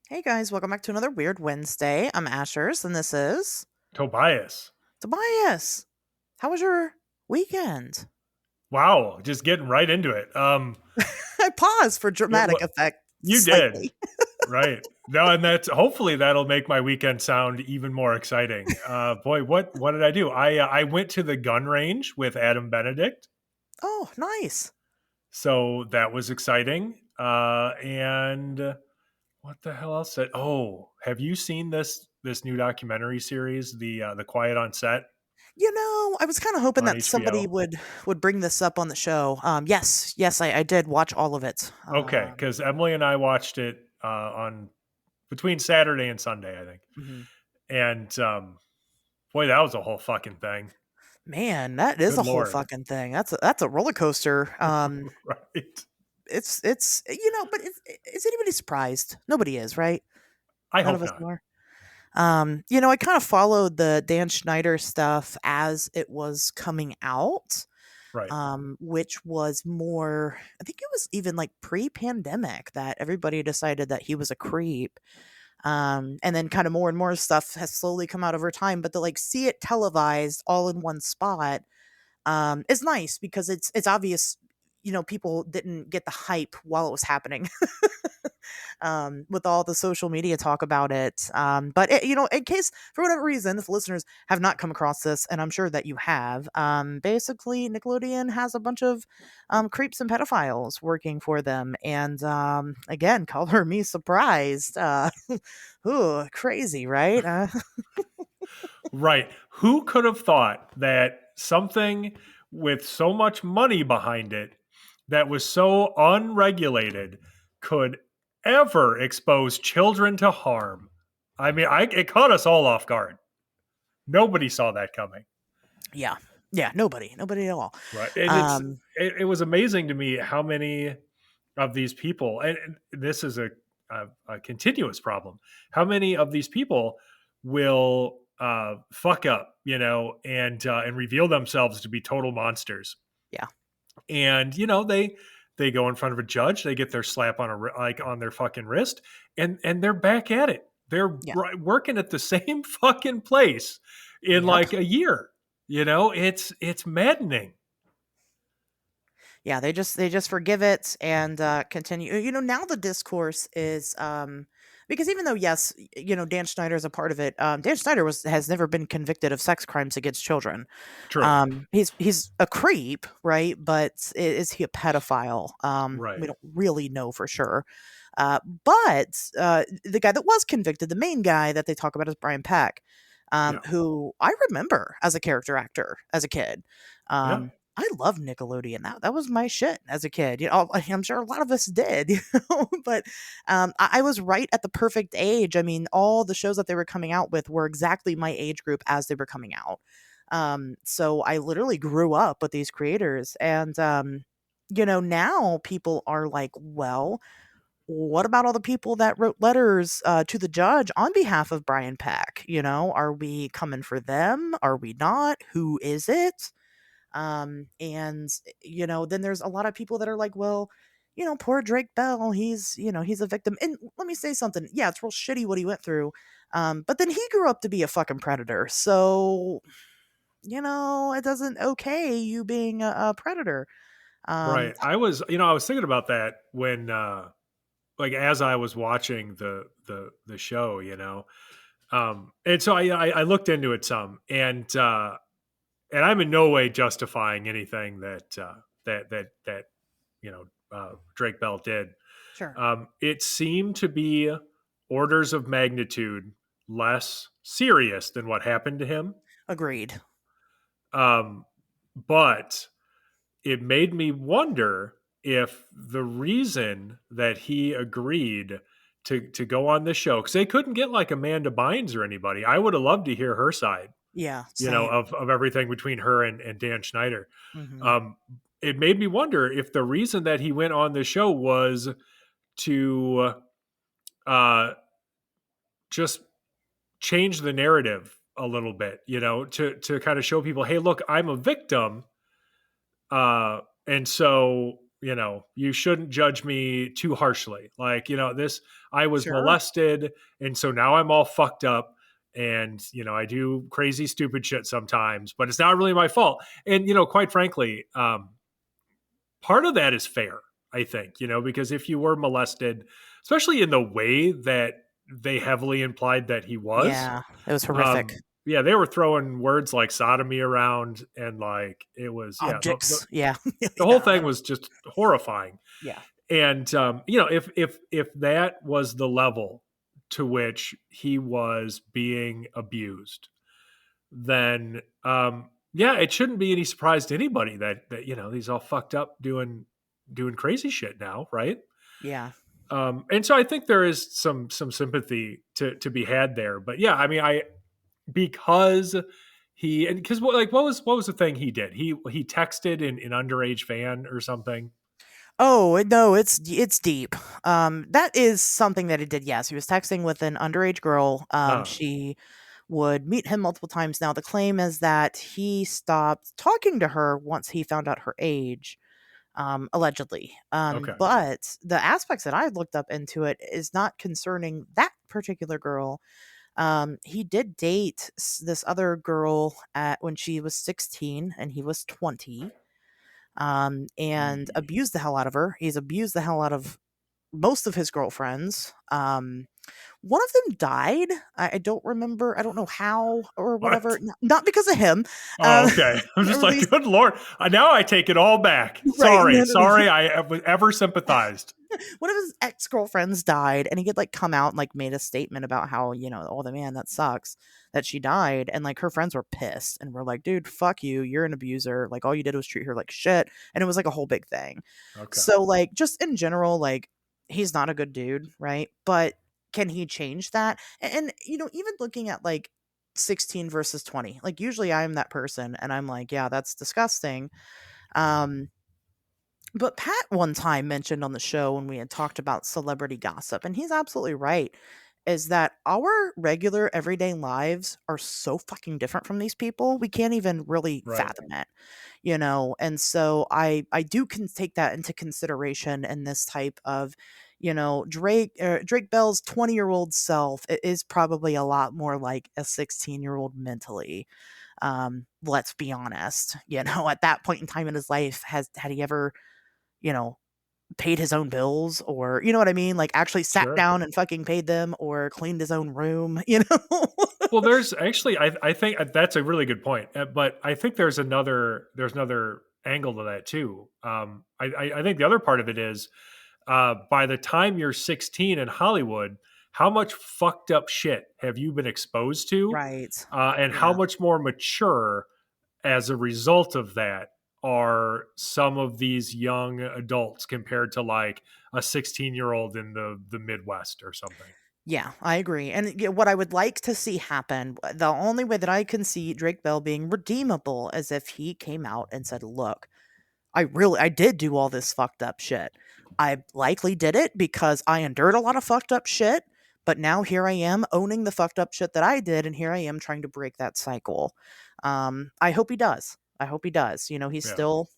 Hey guys, welcome back to another Weird Wednesday. I'm Asherz, and this is Tobias. Tobias. How was your weekend? Wow, just getting right into it. I paused for it dramatic wa- effect you did. slightly. Right. No, and that's hopefully that'll make my weekend sound even more exciting. Boy, what did I do? I went to the gun range with Adam Benedict. Oh, nice. So that was exciting. And what the hell else? Oh, have you seen this new documentary series, the Quiet on Set I was kind of hoping on that somebody HBO? would bring this up on the show. Yes, I did watch all of it. Okay, because Emily and I watched it on between Saturday and Sunday, I think. Mhm. And boy, that was a whole fucking thing. Man, that is Good a whole lord. fucking thing. That's a roller coaster. Right. Is anybody surprised? Nobody is, right? I None of hope us not. are. I kind of followed the Dan Schneider stuff as it was coming out, Right. which was more, I think it was even like pre pandemic that everybody decided that he was a creep. And then kind of more and more stuff has slowly come out over time, but to like see it televised all in one spot is nice because it's obvious, people didn't get the hype while it was happening. With all the social media talk about it. In case for whatever reason, if listeners have not come across this, and I'm sure that you have, basically Nickelodeon has a bunch of creeps and pedophiles working for them, and again, color me surprised. Ooh, crazy, right? Right. Who could have thought that something with so much money behind it that was so unregulated could ever expose children to harm? I mean, it caught us all off guard. Nobody saw that coming. Yeah, yeah, nobody at all. Right. And Um, it was amazing to me how many of these people, and this is a continuous problem. How many of these people will fuck up, and reveal themselves to be total monsters? yeah, And they go in front of a judge, they get their slap on like on their fucking wrist, and they're back at it. They're yeah, working at the same fucking place in yep. like a year. It's maddening. Yeah, they just forgive it and continue. Now the discourse is because even though yes, Dan Schneider is a part of it. Dan Schneider has never been convicted of sex crimes against children. True. He's a creep, right? But is he a pedophile? We Right. don't really know for sure. But the guy that was convicted, the main guy that they talk about is Brian Peck, Yeah. who I remember as a character actor as a kid. Yeah. I love Nickelodeon. That was my shit as a kid. I'm sure a lot of us did, but I was right at the perfect age. I mean, all the shows that they were coming out with were exactly my age group as they were coming out. So I literally grew up with these creators, and now people are like, well, what about all the people that wrote letters to the judge on behalf of Brian Peck? Are we coming for them? Are we not? Who is it? And then there's a lot of people that are like, well, poor Drake Bell, he's a victim. And let me say something. Yeah, it's real shitty what he went through. But then he grew up to be a fucking predator. So, it doesn't okay you being a predator. Um, Right. I was thinking about that when like as I was watching the show, and so I looked into it some, and I'm in no way justifying anything that Drake Bell did. sure. It seemed to be orders of magnitude less serious than what happened to him. Agreed. Um, but it made me wonder if the reason that he agreed to go on this show, because they couldn't get like Amanda Bynes or anybody. I would have loved to hear her side, Yeah, same. of everything between her and Dan Schneider. Hmm. Um, it made me wonder if the reason that he went on the show was to uh, just change the narrative a little bit, to kind of show people, hey, look, I'm a victim, and so you shouldn't judge me too harshly. Like, this, I was Sure. molested. And so now I'm all fucked up. And, I do crazy, stupid shit sometimes, but it's not really my fault. And, quite frankly, part of that is fair, I think, because if you were molested, especially in the way that they heavily implied that he was, Yeah, it was horrific. yeah, they were throwing words like sodomy around, and like it was, yeah, Objects. Yeah. the whole Yeah. thing was just horrifying. Yeah. And if that was the level to which he was being abused, then yeah, it shouldn't be any surprise to anybody that he's all fucked up doing crazy shit now, right? Yeah. And so I think there is some sympathy to be had there. But yeah, I mean, because because what was the thing he did? He texted an underage fan or something. Oh, no, it's deep. That is something that he did, yes. He was texting with an underage girl. Uh, She would meet him multiple times. Now, the claim is that he stopped talking to her once he found out her age, allegedly. okay, But the aspects that I looked up into it is not concerning that particular girl. He did date this other girl at when she was 16 and he was 20, and abused the hell out of her. He's abused the hell out of most of his girlfriends. One of them died. I don't remember. I don't know how or whatever. what? Not because of him. Oh, Um, okay. I'm just or at like, least good lord. Now I take it all back. right. No, Sorry, no, no. sorry. I ever sympathized. One of his ex-girlfriends died, and he had like come out and like made a statement about how, oh, the man, that sucks that she died. And like her friends were pissed and were like, dude, fuck you, you're an abuser, like all you did was treat her like shit. And it was like a whole big thing. Okay, So like just in general, like he's not a good dude, right? But can he change that? And even looking at like 16 versus 20, like usually I'm that person and I'm like, yeah, that's disgusting. um but Pat one time mentioned on the show when we had talked about celebrity gossip, and he's absolutely right, is that our regular everyday lives are so fucking different from these people. We can't even really right, fathom it. And so I do can take that into consideration in this type of, Drake Bell's 20-year-old self is probably a lot more like a 16-year-old mentally. Let's be honest. At that point in time in his life, had he ever you know, paid his own bills, or you know what I mean? Like actually sat sure. down and fucking paid them or cleaned his own room? Well, there's actually, I think that's a really good point. But I think there's another angle to that too. I think the other part of it is, by the time you're 16 in Hollywood, how much fucked up shit have you been exposed to, Right. and how Yeah. much more mature as a result of that are some of these young adults compared to like a 16-year-old in the Midwest or something. Yeah, I agree. And what I would like to see happen, the only way that I can see Drake Bell being redeemable is if he came out and said, "Look, I did do all this fucked up shit. I likely did it because I endured a lot of fucked up shit, but now here I am owning the fucked up shit that I did, and here I am trying to break that cycle." I hope he does. I hope he does. He's Yeah. still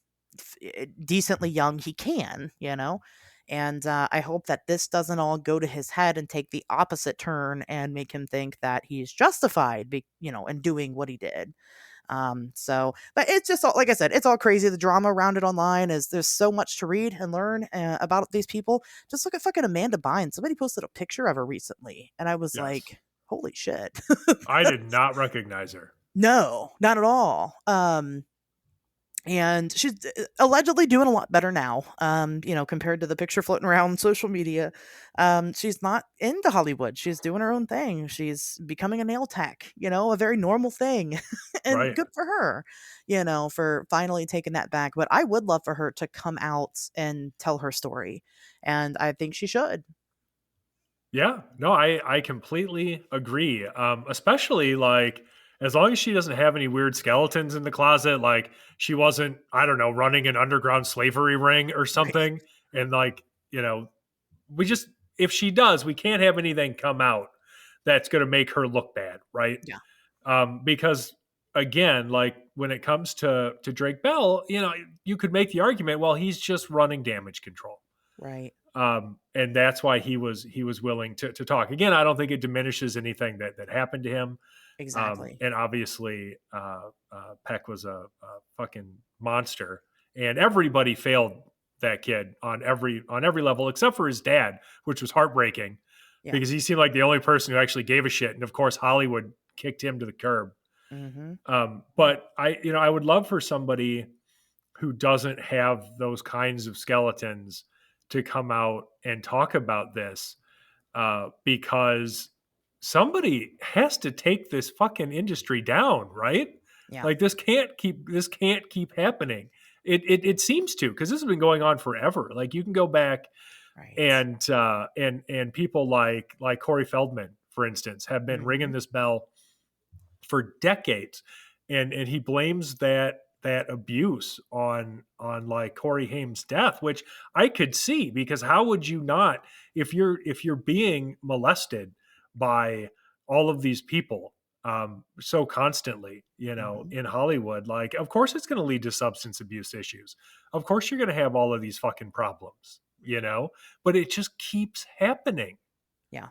decently young. He can. And I hope that this doesn't all go to his head and take the opposite turn and make him think that he's justified, in doing what he did. But it's just all, like I said, it's all crazy. The drama around it online is there's so much to read and learn about these people. Just look at fucking Amanda Bynes. Somebody posted a picture of her recently, and I was Yes. like, holy shit. I did not recognize her. No, not at all. And she's allegedly doing a lot better now, compared to the picture floating around on social media. She's not into Hollywood. She's doing her own thing. She's becoming a nail tech, a very normal thing. And Right. good for her, for finally taking that back. But I would love for her to come out and tell her story. And I think she should. Yeah. No, I completely agree. Especially like as long as she doesn't have any weird skeletons in the closet, like she wasn't, I don't know, running an underground slavery ring or Right. something. And like, we just, if she does, we can't have anything come out that's going to make her look bad, right? Yeah. Because again, like when it comes to Drake Bell, you could make the argument, well, he's just running damage control. Right. And that's why he was willing to talk. Again, I don't think it diminishes anything that happened to him. Exactly. And obviously, Peck was a fucking monster, and everybody failed that kid on every level except for his dad, which was heartbreaking Yeah. because he seemed like the only person who actually gave a shit. And of course, Hollywood kicked him to the curb. Mm-hmm. Yeah. But I would love for somebody who doesn't have those kinds of skeletons to come out and talk about this, because somebody has to take this fucking industry down, right? Yeah. Like this can't keep happening. It seems to, because this has been going on forever. Like you can go back Right. and people like Corey Feldman, for instance, have been ringing Mm-hmm. this bell for decades, and he blames that abuse on like Corey Haim's death, which I could see, because how would you not, if you're being molested by all of these people so constantly, Mm-hmm. in Hollywood, like of course it's going to lead to substance abuse issues. Of course you're going to have all of these fucking problems, but it just keeps happening. Yeah.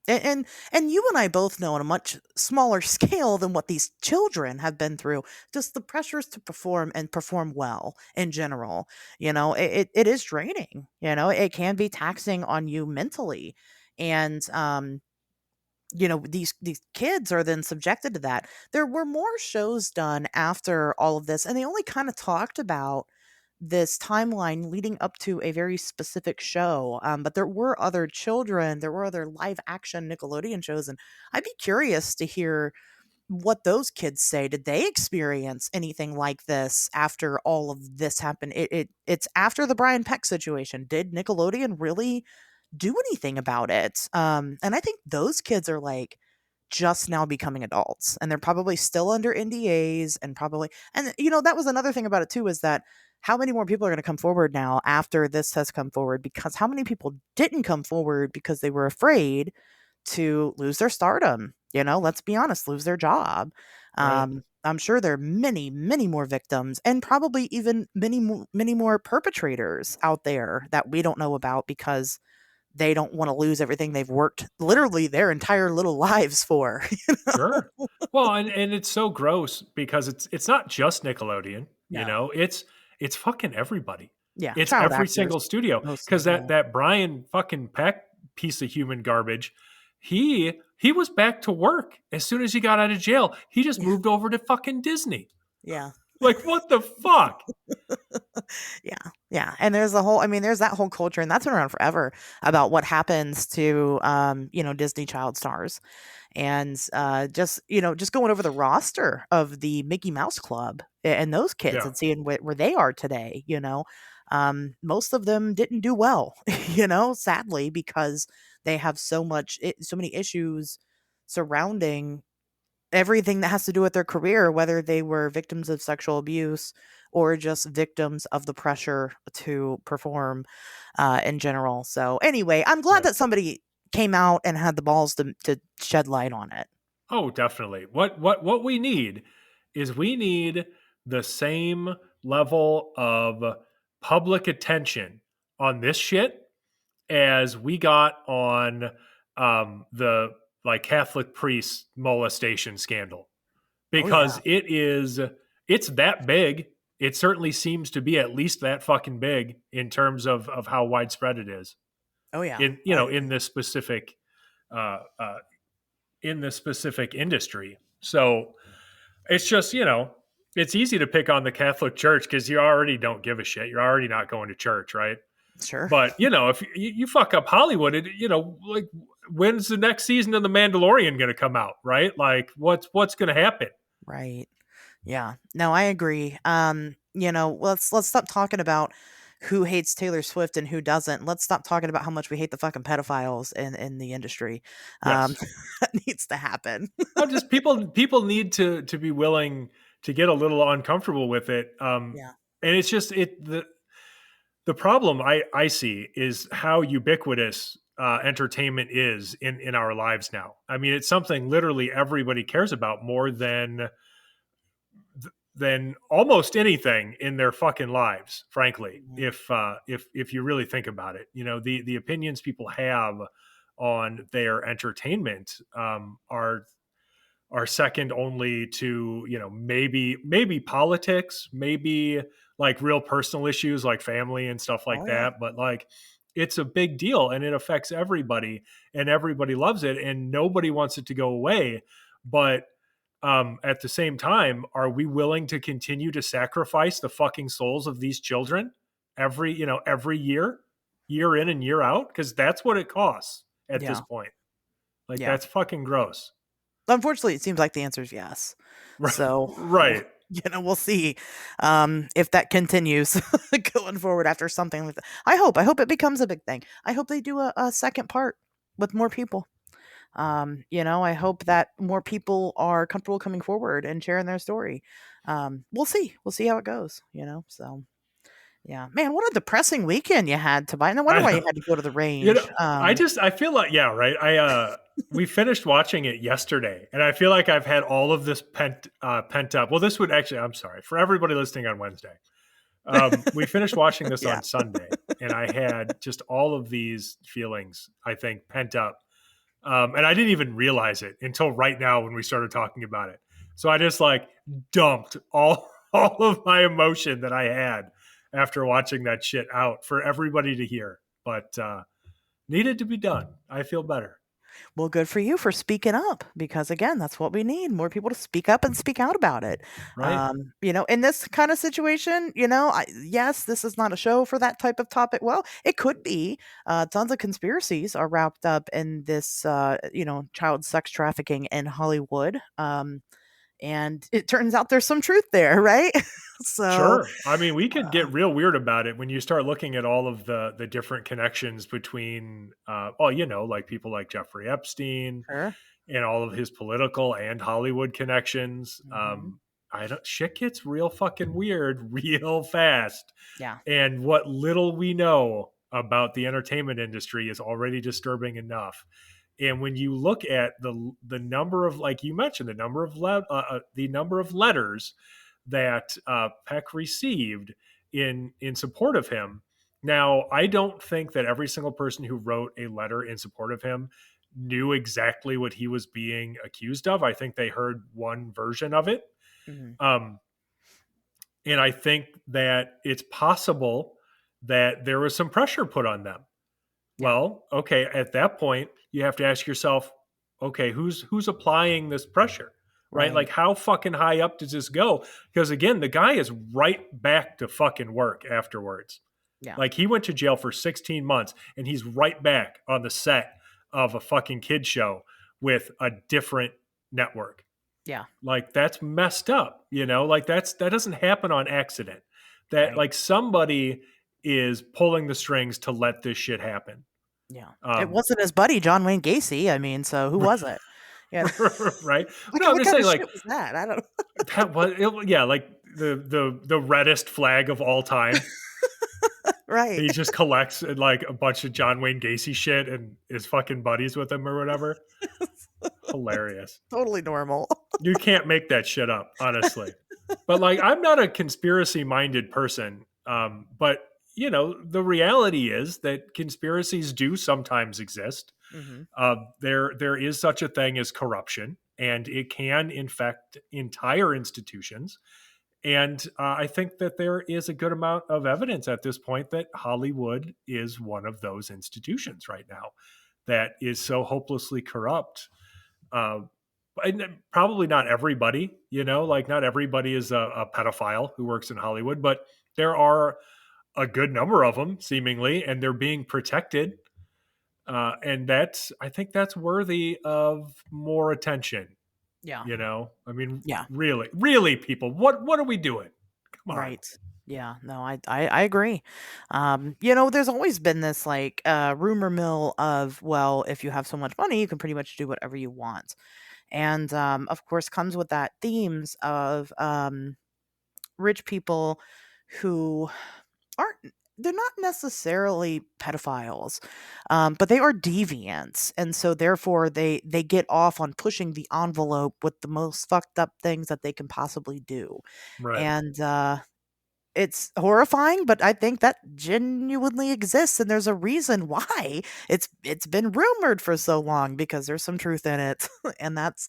And you and I both know on a much smaller scale than what these children have been through, just the pressures to perform and perform well in general. It is draining. It can be taxing on you mentally. And these kids are then subjected to that. There were more shows done after all of this, and they only kind of talked about this timeline leading up to a very specific show. But there were other children, there were other live action Nickelodeon shows, and I'd be curious to hear what those kids say. Did they experience anything like this after all of this happened? It's after the Brian Peck situation. Did Nickelodeon really do anything about it? And I think those kids are like just now becoming adults, and they're probably still under NDAs, and probably, and that was another thing about it too, is that how many more people are going to come forward now after this has come forward, because how many people didn't come forward because they were afraid to lose their stardom, let's be honest, lose their job. Right. I'm sure there are many, many more victims, and probably even many more perpetrators out there that we don't know about because they don't want to lose everything they've worked literally their entire little lives for. Sure. Well, and it's so gross because it's not just Nickelodeon, No. it's fucking everybody. Yeah, It's child every actors single studio, because mostly, yeah. that Brian fucking Peck piece of human garbage, he was back to work as soon as he got out of jail. He just Yeah, moved over to fucking Disney. yeah, Like what the fuck? yeah, yeah, and there's the whole, I mean, there's that whole culture, and that's been around forever, about what happens to, Disney child stars. And, just going over the roster of the Mickey Mouse Club and those kids Yeah, and seeing where they are today, most of them didn't do well, sadly, because they have so many issues surrounding everything that has to do with their career, whether they were victims of sexual abuse or just victims of the pressure to perform in general. So, anyway, I'm glad right. that somebody came out and had the balls to shed light on it. Oh, definitely. What we need is we need the same level of public attention on this shit as we got on the like Catholic priest molestation scandal, Oh, yeah. because it's that big. It certainly seems to be at least that fucking big in terms of how widespread it is Oh, yeah. in I in agree. this specific uh, uh, industry. So it's just, it's easy to pick on the Catholic Church because you already don't give a shit. You're already not going to church, right? Sure. But if you fuck up Hollywood, like when's the next season of The Mandalorian going to come out, right? Like what's going to happen? Right. Yeah. No, I agree. Let's stop talking about who hates Taylor Swift and who doesn't. Let's stop talking about how much we hate the fucking pedophiles in the industry. Um, Yes. that needs to happen. Well, just people need to be willing to get a little uncomfortable with it. Yeah. And it's just the problem I see is how ubiquitous entertainment is in our lives now. I mean, it's something literally everybody cares about more than than almost anything in their fucking lives, frankly. Mhm. If you really think about it, the opinions people have on their entertainment are second only to maybe politics, maybe like real personal issues like family and stuff like Oh yeah. that. But like, it's a big deal and it affects everybody, and everybody loves it, and nobody wants it to go away. But at the same time, are we willing to continue to sacrifice the fucking souls of these children every year in and year out? Because that's what it costs at this Yeah. point. Like, Yeah. that's fucking gross. Unfortunately, it seems like the answer is yes. So, Right. we'll see if that continues going forward after something like that. I hope it becomes a big thing. I hope they do a second part with more people. I hope that more people are comfortable coming forward and sharing their story. We'll see. We'll see how it goes. So yeah, man, what a depressing weekend you had to buy. No wonder why I you had to go to the you range. know, I feel like, yeah, right. We finished watching it yesterday, and I feel like I've had all of this pent up. Well, this would actually, I'm sorry for everybody listening on Wednesday. We finished watching this Yeah. on Sunday, and I had just all of these feelings, I think, pent up. And I didn't even realize it until right now when we started talking about it. So I just like dumped all all of my emotion that I had after watching that shit out for everybody to hear. But needed to be done. I feel better. Well, good for you for speaking up because, again, that's what we need more people to speak up and speak out about it. Right? In this kind of situation, yes, this is not a show for that type of topic. Well, it could be. Tons of conspiracies are wrapped up in this, child sex trafficking in Hollywood. And it turns out there's some truth there, right? So, Sure. I mean, we could uh, get real weird about it when you start looking at all of the different connections between, like people like Jeffrey Epstein sure. and all of his political and Hollywood connections. Hmm. I don't Shit gets real fucking weird real fast. Yeah. And what little we know about the entertainment industry is already disturbing enough. And when you look at the number of, like you mentioned, the number of letters that Peck received in support of him. Now, I don't think that every single person who wrote a letter in support of him knew exactly what he was being accused of. I think they heard one version of it. Hmm. Um, and I think that it's possible that there was some pressure put on them. Yeah. Well, okay, at that point, you have to ask yourself, okay, who's applying this pressure? Right? Right. Like, how fucking high up does this go? Because again, the guy is right back to fucking work afterwards. Yeah. Like, he went to jail for 16 months and he's right back on the set of a fucking kid show with a different network. Yeah. Like, that's messed up, Like, that doesn't happen on accident. That, Right. like, somebody is pulling the strings to let this shit happen. Yeah. It Um, wasn't his buddy, John Wayne Gacy. I mean, so who was it? Yeah. right? What No, I'm what just kind saying, of like, shit was that? I don't. yeah, like the reddest flag of all time. Right. He just collects like a bunch of John Wayne Gacy shit and is fucking buddies with him or whatever. Hilarious. Totally normal. You can't make that shit up, honestly. But like, I'm not a conspiracy minded person. But the reality is that conspiracies do sometimes exist. Mhm. There is such a thing as corruption, and it can infect entire institutions. And I think that there is a good amount of evidence at this point that Hollywood is one of those institutions right now that is so hopelessly corrupt. Uh, and probably not everybody, like not everybody is a pedophile who works in Hollywood, but there are a good number of them seemingly, and they're being protected. And I think that's worthy of more attention. Yeah. I mean, Yeah. really, really, people, what are we doing? Come on. Right. Yeah. No, I agree. There's always been this like rumor mill of, well, if you have so much money, you can pretty much do whatever you want. And of course comes with that themes of rich people who aren't they're not necessarily pedophiles, but they are deviants, and so therefore they get off on pushing the envelope with the most fucked up things that they can possibly do, Right. and it's horrifying, but I think that genuinely exists, and there's a reason why it's been rumored for so long because there's some truth in it, and that's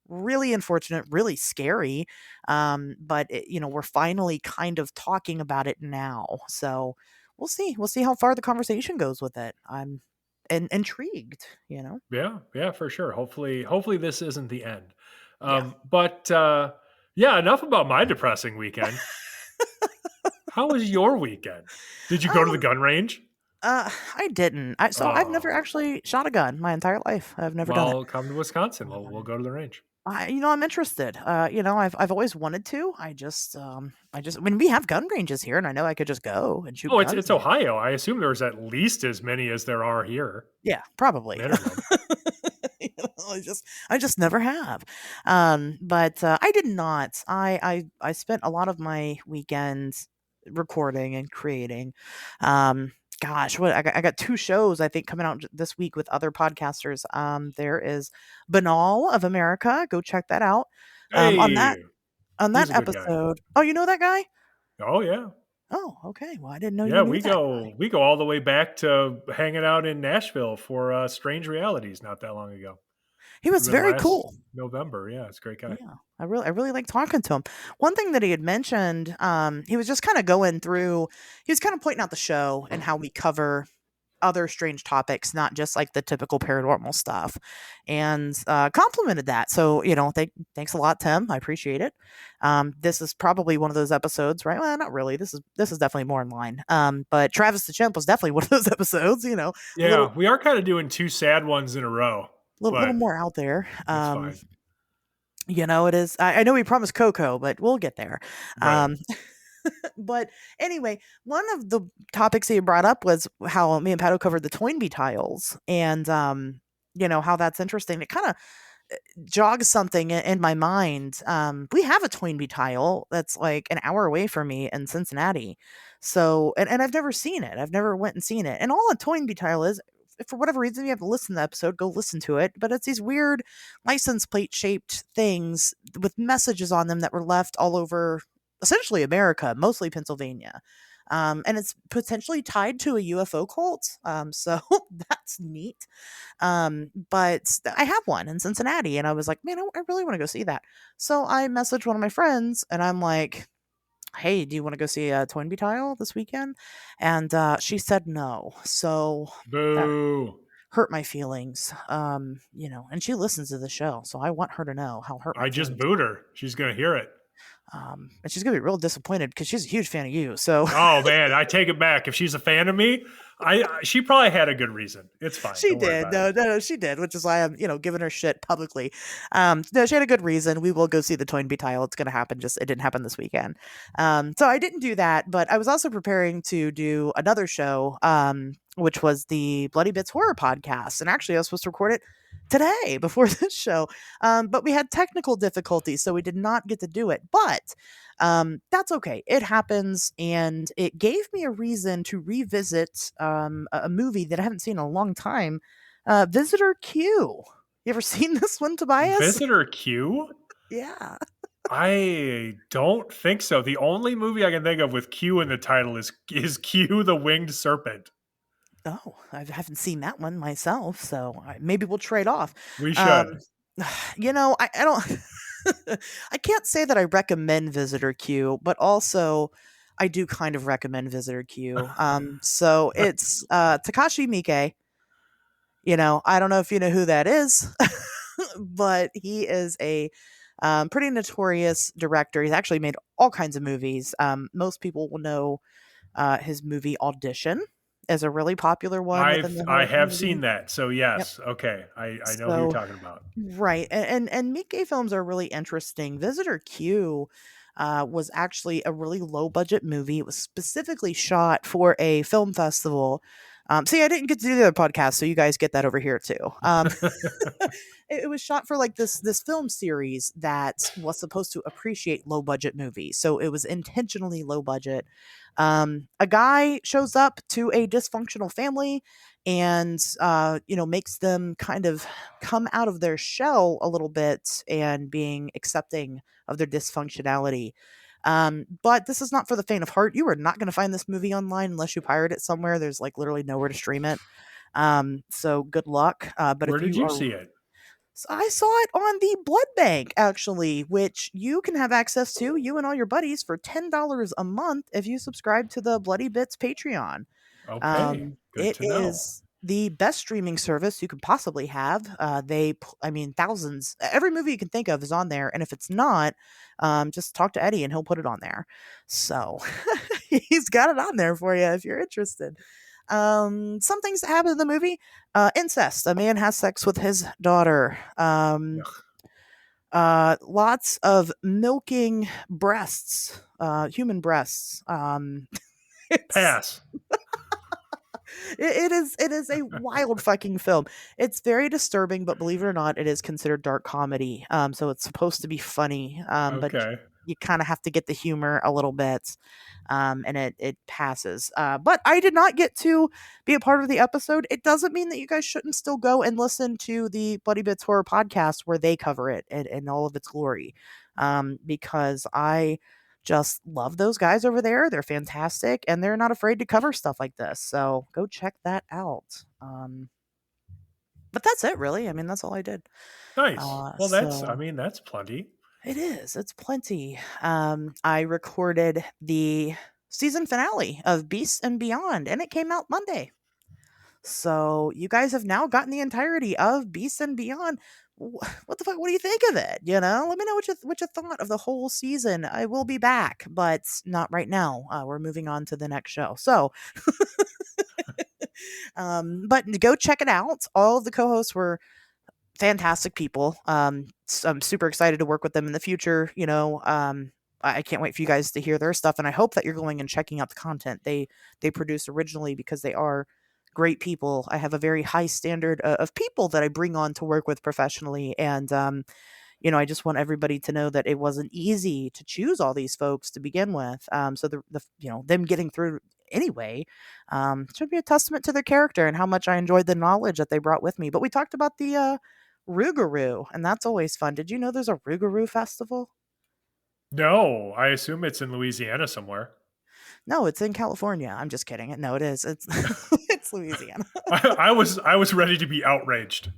really unfortunate, really scary. But we're finally kind of talking about it now, so we'll see. We'll see how far the conversation goes with it. I'm intrigued. Yeah, yeah, for sure. Hopefully this isn't the end. Yeah. But yeah, enough about my depressing weekend. How was your weekend? Did you go to the Um. gun range? I didn't. So I've never Oh, actually shot a gun my entire life. I've never done it. well, come to Wisconsin. We'll Um, go to the range. I'm interested. I've always wanted to. I mean, we have gun ranges here, and I know I could just go and shoot Oh, it's guns there. Ohio. I assume there's at least as many as there are here, Yeah, probably. minimum. I just never have. But I did not. I spent a lot of my weekends recording and creating. Um, Gosh, I got two shows I think coming out this week with other podcasters. There is Banal of America. Go check that out. On that Hey, on he's that a good guy. episode. Oh, you know that guy? Oh yeah. Oh, okay. Well, I didn't know you Yeah, knew that guy. we go all the way back to hanging out in Nashville for Strange Realities not that long ago. He Would was have been very last cool. November. Yeah, it's a great guy. Yeah, I really like talking to him. One thing that he had mentioned, he was just kind of going through. He was kind of pointing out the show and how we cover other strange topics, not just like the typical paranormal stuff, and complimented that. So thanks a lot, Tim. I appreciate it. This is probably one of those episodes, right? Well, not really. This is definitely more in line. But Travis the Chimp was definitely one of those episodes. A Yeah, we are kind of doing two sad ones in a row, little but more out there. it's fine. It is. I know we promised Coco, but we'll get there. Right. Um, but anyway, one of the topics he brought up was how me and Pato covered the Toynbee tiles, and how that's interesting. It kind of jogs something in my mind. We have a Toynbee tile that's like an hour away from me in Cincinnati, so and I've never seen it. I've never went and seen it. And all a Toynbee tile is, if for whatever reason you have to listen to the episode, go listen to it. But it's these weird license plate shaped things with messages on them that were left all over essentially America, mostly Pennsylvania. And it's potentially tied to a UFO cult. So that's neat. But I have one in Cincinnati, and I was like, man, I really want to go see that. So I messaged one of my friends, and I'm like, hey, do you want to go see a Toynbee tile this weekend? And she said no. So that Boo. hurt my feelings. And she listens to the show, so I want her to know how hurt my I just feelings booed her. She's gonna hear it. and she's gonna be real disappointed because she's a huge fan of you. So Oh man, I take it back. If she's a fan of me, she probably had a good reason. It's fine. she Don't worry did. about it. No, no, no, she did, which is why I'm, giving her shit publicly. No, she had a good reason. We will go see the Toynbee tile. It's gonna happen. Just it didn't happen this weekend. So I didn't do that, but I was also preparing to do another show, which was the Bloody Bits Horror Podcast. And actually I was supposed to record it today before this show. But we had technical difficulties, so we did not get to do it. But that's okay. It happens, and it gave me a reason to revisit a movie that I haven't seen in a long time. Visitor Q. You ever seen this one, Tobias? Visitor Q? Yeah. I don't think so. The only movie I can think of with Q in the title is Q the Winged Serpent. Oh, I haven't seen that one myself, so maybe we'll trade off. We Um, should. I don't. I can't say that I recommend Visitor Q, but also I do kind of recommend Visitor Q. So it's Takashi Miike. I don't know if you know who that is, but he is a pretty notorious director. He's actually made all kinds of movies. Most people will know his movie Audition is a really popular one within the I horror have seen community. that. So Yep. yes, okay. I know who you're So talking about. right, and Miike films are really interesting. Visitor Q was actually a really low budget movie. It was specifically shot for a film festival See, I didn't get to do the other podcast, so you guys get that over here too. It was shot for like this film series that was supposed to appreciate low budget movies, so it was intentionally low budget. A guy shows up to a dysfunctional family and makes them kind of come out of their shell a little bit and being accepting of their dysfunctionality. But this is not for the faint of heart. You are not going to find this movie online unless you pirate it somewhere. There's like literally nowhere to stream it. So good luck. But Where if did you you are, see it? so I saw it on the Blood Bank actually, which you can have access to, you and all your buddies, for $10 a month if you subscribe to the Bloody Bits Patreon. Okay, good It to know. is the best streaming service you could possibly have. I mean, thousands, every movie you can think of is on there. And if it's not, just talk to Eddie and he'll put it on there. So he's got it on there for you if you're interested. Some things that happen in the movie: incest. A man has sex with his daughter. Ugh. Lots of milking breasts, human breasts. It's Pass. it is a wild fucking film. It's very disturbing, but believe it or not, it is considered dark comedy. So it's supposed to be funny, but Okay. you kind of have to get the humor a little bit, and it passes. But I did not get to be a part of the episode. It doesn't mean that you guys shouldn't still go and listen to the Bloody Bits Horror podcast where they cover it in all of its glory, because I just love those guys over there. They're fantastic and they're not afraid to cover stuff like this. So go check that out. But that's it, really. I mean, that's all I did. Nice. Well, I So mean, that's plenty. it is. It's plenty. I recorded the season finale of Beasts and Beyond, and it came out Monday. So you guys have now gotten the entirety of Beasts and Beyond. What the fuck? What do you think of it? Let me know what you thought of the whole season. I will be back, but not right now. We're moving on to the next show. So, but go check it out. All of the co-hosts were fantastic people. I'm super excited to work with them in the future. I can't wait for you guys to hear their stuff, and I hope that you're going and checking out the content they produce originally, because they are great people. I have a very high standard of people that I bring on to work with professionally, and I just want everybody to know that it wasn't easy to choose all these folks to begin with. So them getting through anyway should be a testament to their character and how much I enjoyed the knowledge that they brought with me. But we talked about the Rougarou, and that's always fun. Did you know there's a Rougarou festival? No, I assume it's in Louisiana somewhere. No, it's in California. I'm just kidding. No, it is. It's it's Louisiana. I was ready to be outraged.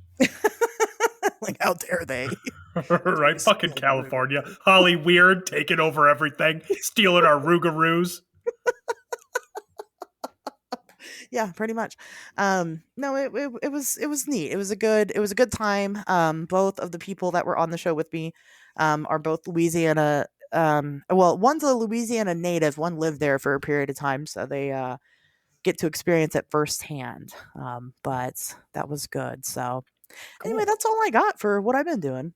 Like, how dare they? How dare they Right? Fucking steal the Rougarou? California. Holly Weird taking over everything, stealing our Rougaroos. Yeah, pretty much. No, it was neat. It was a good time. Both of the people that were on the show with me are both Louisiana. Well, one's a Louisiana native, one lived there for a period of time, so they get to experience it firsthand. But that was good. So anyway, Cool. that's all I got for what I've been doing.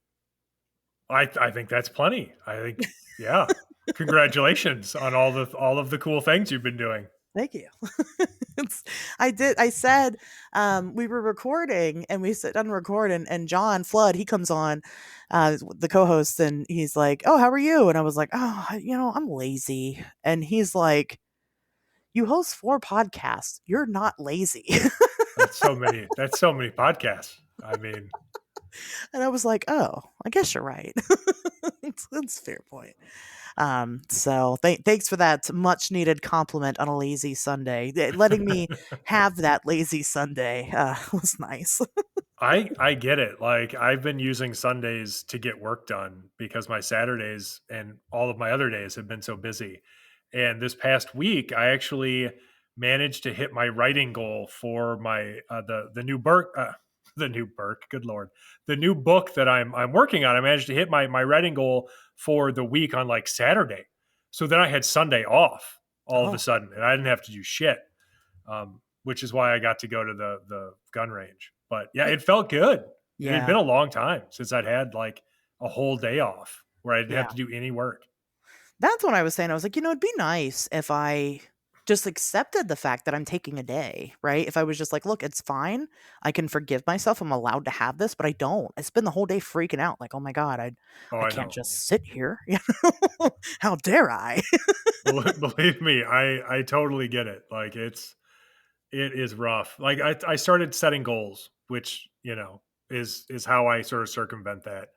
I think that's plenty. I think, yeah. Congratulations on all of the cool things you've been doing. Thank you. I said, we were recording and we sit down and record, and John Flood, he comes on, the co-host, and he's like, "Oh, how are you?" And I was like, "Oh, I'm lazy." And he's like, "You host 4 podcasts. You're not lazy." That's so many podcasts. I mean, And I was like, "Oh, I guess you're right." It's a fair point. So thanks for that much needed compliment on a lazy Sunday. Letting me have that lazy Sunday was nice. I get it. Like, I've been using Sundays to get work done because my Saturdays and all of my other days have been so busy. And this past week, I actually managed to hit my writing goal for my the new Burke the new Burke, good lord, the new book that I'm working on. I managed to hit my writing goal for the week on like Saturday. So then I had Sunday off all of a Oh, sudden, and I didn't have to do shit, which is why I got to go to the gun range. But yeah, y- it felt good. It had been yeah, a long time since I'd had like a whole day off where I didn't have yeah. to do any work. That's what I was saying. I was like, it'd be nice if I just accepted the fact that I'm taking a day, right? If I was just like, look, it's fine. I can forgive myself. I'm allowed to have this, but I don't. I spend the whole day freaking out like, oh my God, Oh, I I can't know. just sit here. How dare I? Believe me, I totally get it. Like it is rough. Like I started setting goals, which, is how I sort of circumvent that.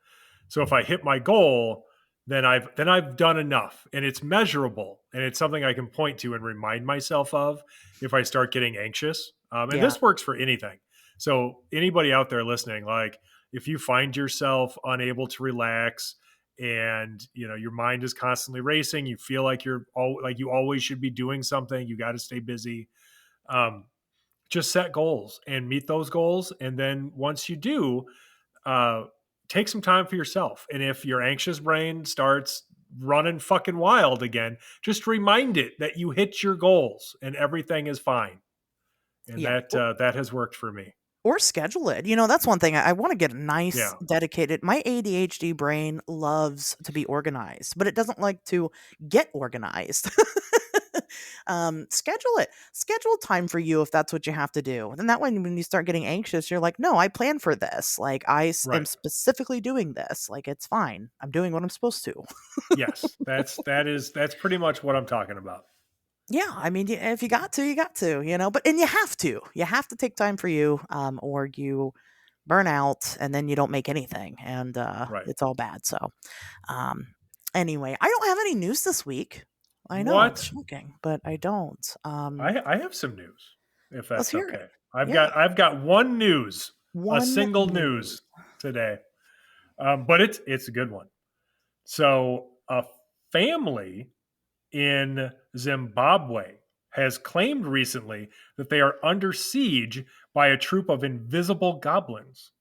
So if I hit my goal, then I've done enough, and it's measurable, and it's something I can point to and remind myself of if I start getting anxious. And Yeah. this works for anything. So anybody out there listening, like if you find yourself unable to relax, and your mind is constantly racing, you feel like like you always should be doing something, you got to stay busy. um, just set goals and meet those goals, and then once you do, uh, take some time for yourself. And if your anxious brain starts running fucking wild again, just remind it that you hit your goals and everything is fine. And Yeah. that has worked for me. Or schedule it. That's one thing I want to get a nice Yeah. dedicated. My ADHD brain loves to be organized, but it doesn't like to get organized. Schedule it. Schedule time for you if that's what you have to do. And that way, when you start getting anxious, you're like, no, I plan for this. Like, am Right. specifically doing this. Like, it's fine. I'm doing what I'm supposed to. Yes. That's pretty much what I'm talking about. Yeah, I mean, if you got to, you got to, but and you have to. You have to take time for you, or you burn out and then you don't make anything, and Right. it's all bad. So, um, anyway, I don't have any news this week. I know it's What? shocking, but I don't. I have some news, if Let's that's hear it. okay. I've Yeah, got I've got one news, a one single news. news today. But it's a good one. So a family in Zimbabwe has claimed recently that they are under siege by a troop of invisible goblins.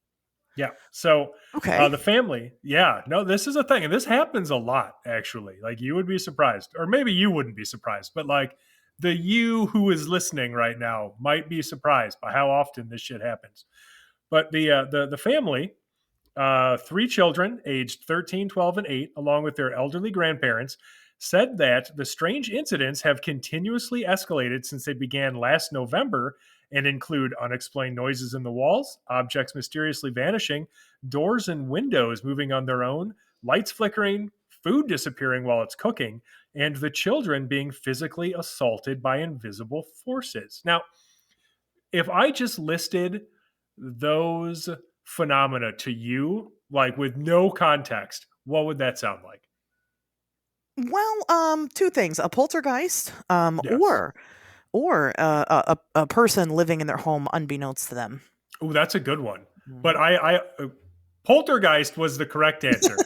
Yeah. So Okay. the family, yeah, no, this is a thing. And this happens a lot, actually. Like you would be surprised, or maybe you wouldn't be surprised, but like the you who is listening right now might be surprised by how often this shit happens. But the family, three children aged 13, 12, and 8, along with their elderly grandparents, said that the strange incidents have continuously escalated since they began last November and include unexplained noises in the walls, objects mysteriously vanishing, doors and windows moving on their own, lights flickering, food disappearing while it's cooking, and the children being physically assaulted by invisible forces. Now, if I just listed those phenomena to you, like with no context, what would that sound like? Well, two things: a poltergeist, Yes. or a person living in their home unbeknownst to them. Oh, that's a good one. But Mhm. poltergeist was the correct answer.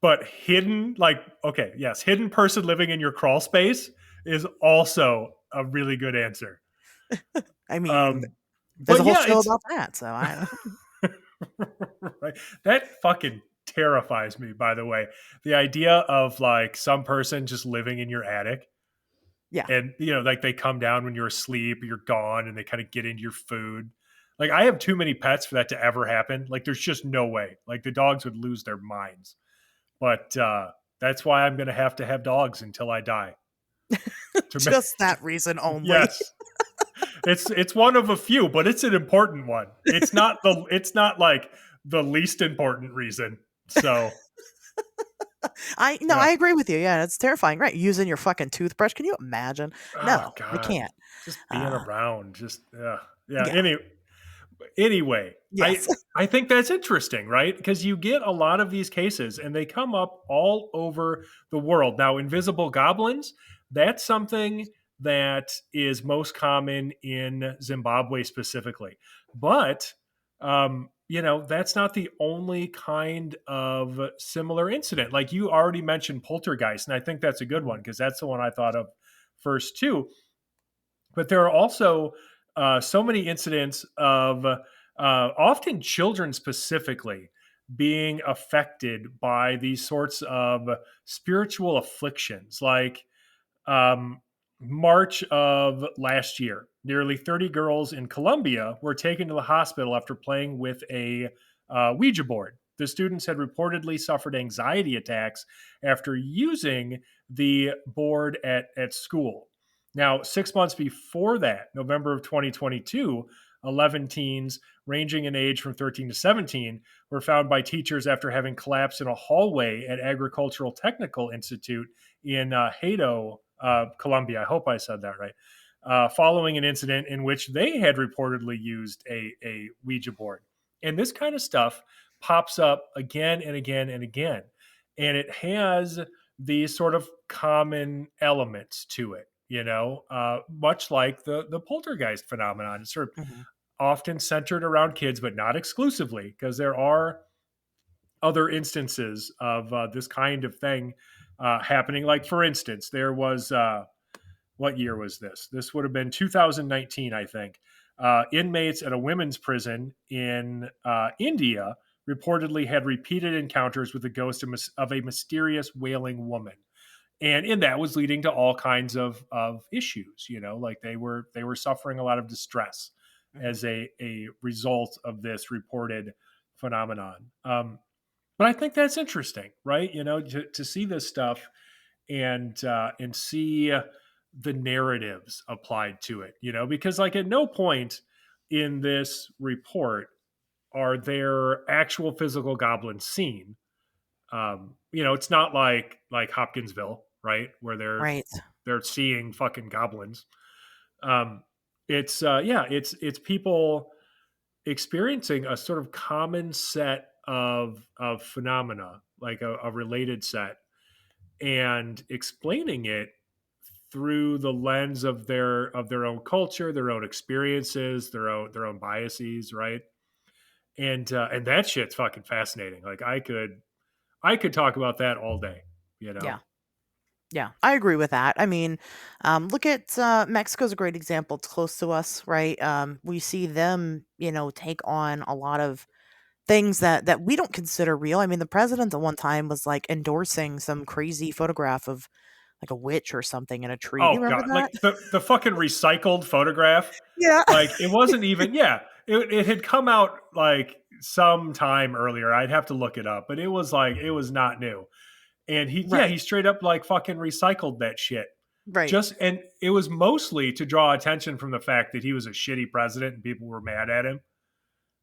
But hidden, like, okay, yes, hidden person living in your crawl space is also a really good answer. I mean, Um, there's a but whole yeah, show it's about that, so I right. That fucking terrifies me, by the way. The idea of like some person just living in your attic, yeah. and like they come down when you're asleep or you're gone, and they kind of get into your food. Like I have too many pets for that to ever happen. Like there's just no way. Like the dogs would lose their minds. But that's why I'm going to have dogs until I die. To me, Just that reason only. yes, it's one of a few, but it's an important one. It's not like the least important reason. So I no, I yeah. agree with you. Yeah, it's terrifying, right? Using your fucking toothbrush. Can you imagine? Oh No, I God, can't. just being Uh, around, just yeah. yeah. Anyway, I Yes. I think that's interesting, right? Because you get a lot of these cases, and they come up all over the world. Now, invisible goblins, that's something that is most common in Zimbabwe specifically, but that's not the only kind of similar incident. Like you already mentioned poltergeist, and I think that's a good one Mhm. because that's the one I thought of first too. But there are also so many incidents of often children specifically being affected by these sorts of spiritual afflictions. Like um, March of last year, nearly 30 girls in Colombia were taken to the hospital after playing with a Ouija board. The students had reportedly suffered anxiety attacks after using the board at school. Now, 6 months before that, November of 2022, 11 teens ranging in age from 13 to 17 were found by teachers after having collapsed in a hallway at Agricultural Technical Institute in Hato, Colombia. I hope I said that right. Following an incident in which they had reportedly used a Ouija board. And this kind of stuff pops up again and again and again. And it has these sort of common elements to it, much like the poltergeist phenomenon. It's sort of Mhm. often centered around kids, but not exclusively, because there are other instances of this kind of thing happening. Like, for instance, there was what year was this? This would have been 2019, I think. Inmates at a women's prison in India reportedly had repeated encounters with the ghost of a mysterious wailing woman, and that was leading to all kinds of issues. Like they were suffering a lot of distress Mhm. as a result of this reported phenomenon. But I think that's interesting, right? To see this stuff and see the narratives applied to it. Because like at no point in this report are there actual physical goblins seen. It's not like Hopkinsville, right, where they're Right. they're seeing fucking goblins. Um, it's people experiencing a sort of common set of phenomena, like a related set, and explaining it through the lens of their own culture, their own experiences, their own biases, right? And that shit's fucking fascinating. Like I could talk about that all day, you know. Yeah. Yeah, I agree with that. I mean, look at Mexico's a great example. It's close to us, right? We see them, take on a lot of things that we don't consider real. I mean, the president at one time was like endorsing some crazy photograph of like a witch or something in a tree. Do you Oh remember god, that? like the fucking recycled photograph. Yeah. Like it wasn't even yeah, it had come out like some time earlier. I'd have to look it up, but it was not new. And he Right. straight up like fucking recycled that shit. Right. Just and it was mostly to draw attention from the fact that he was a shitty president and people were mad at him.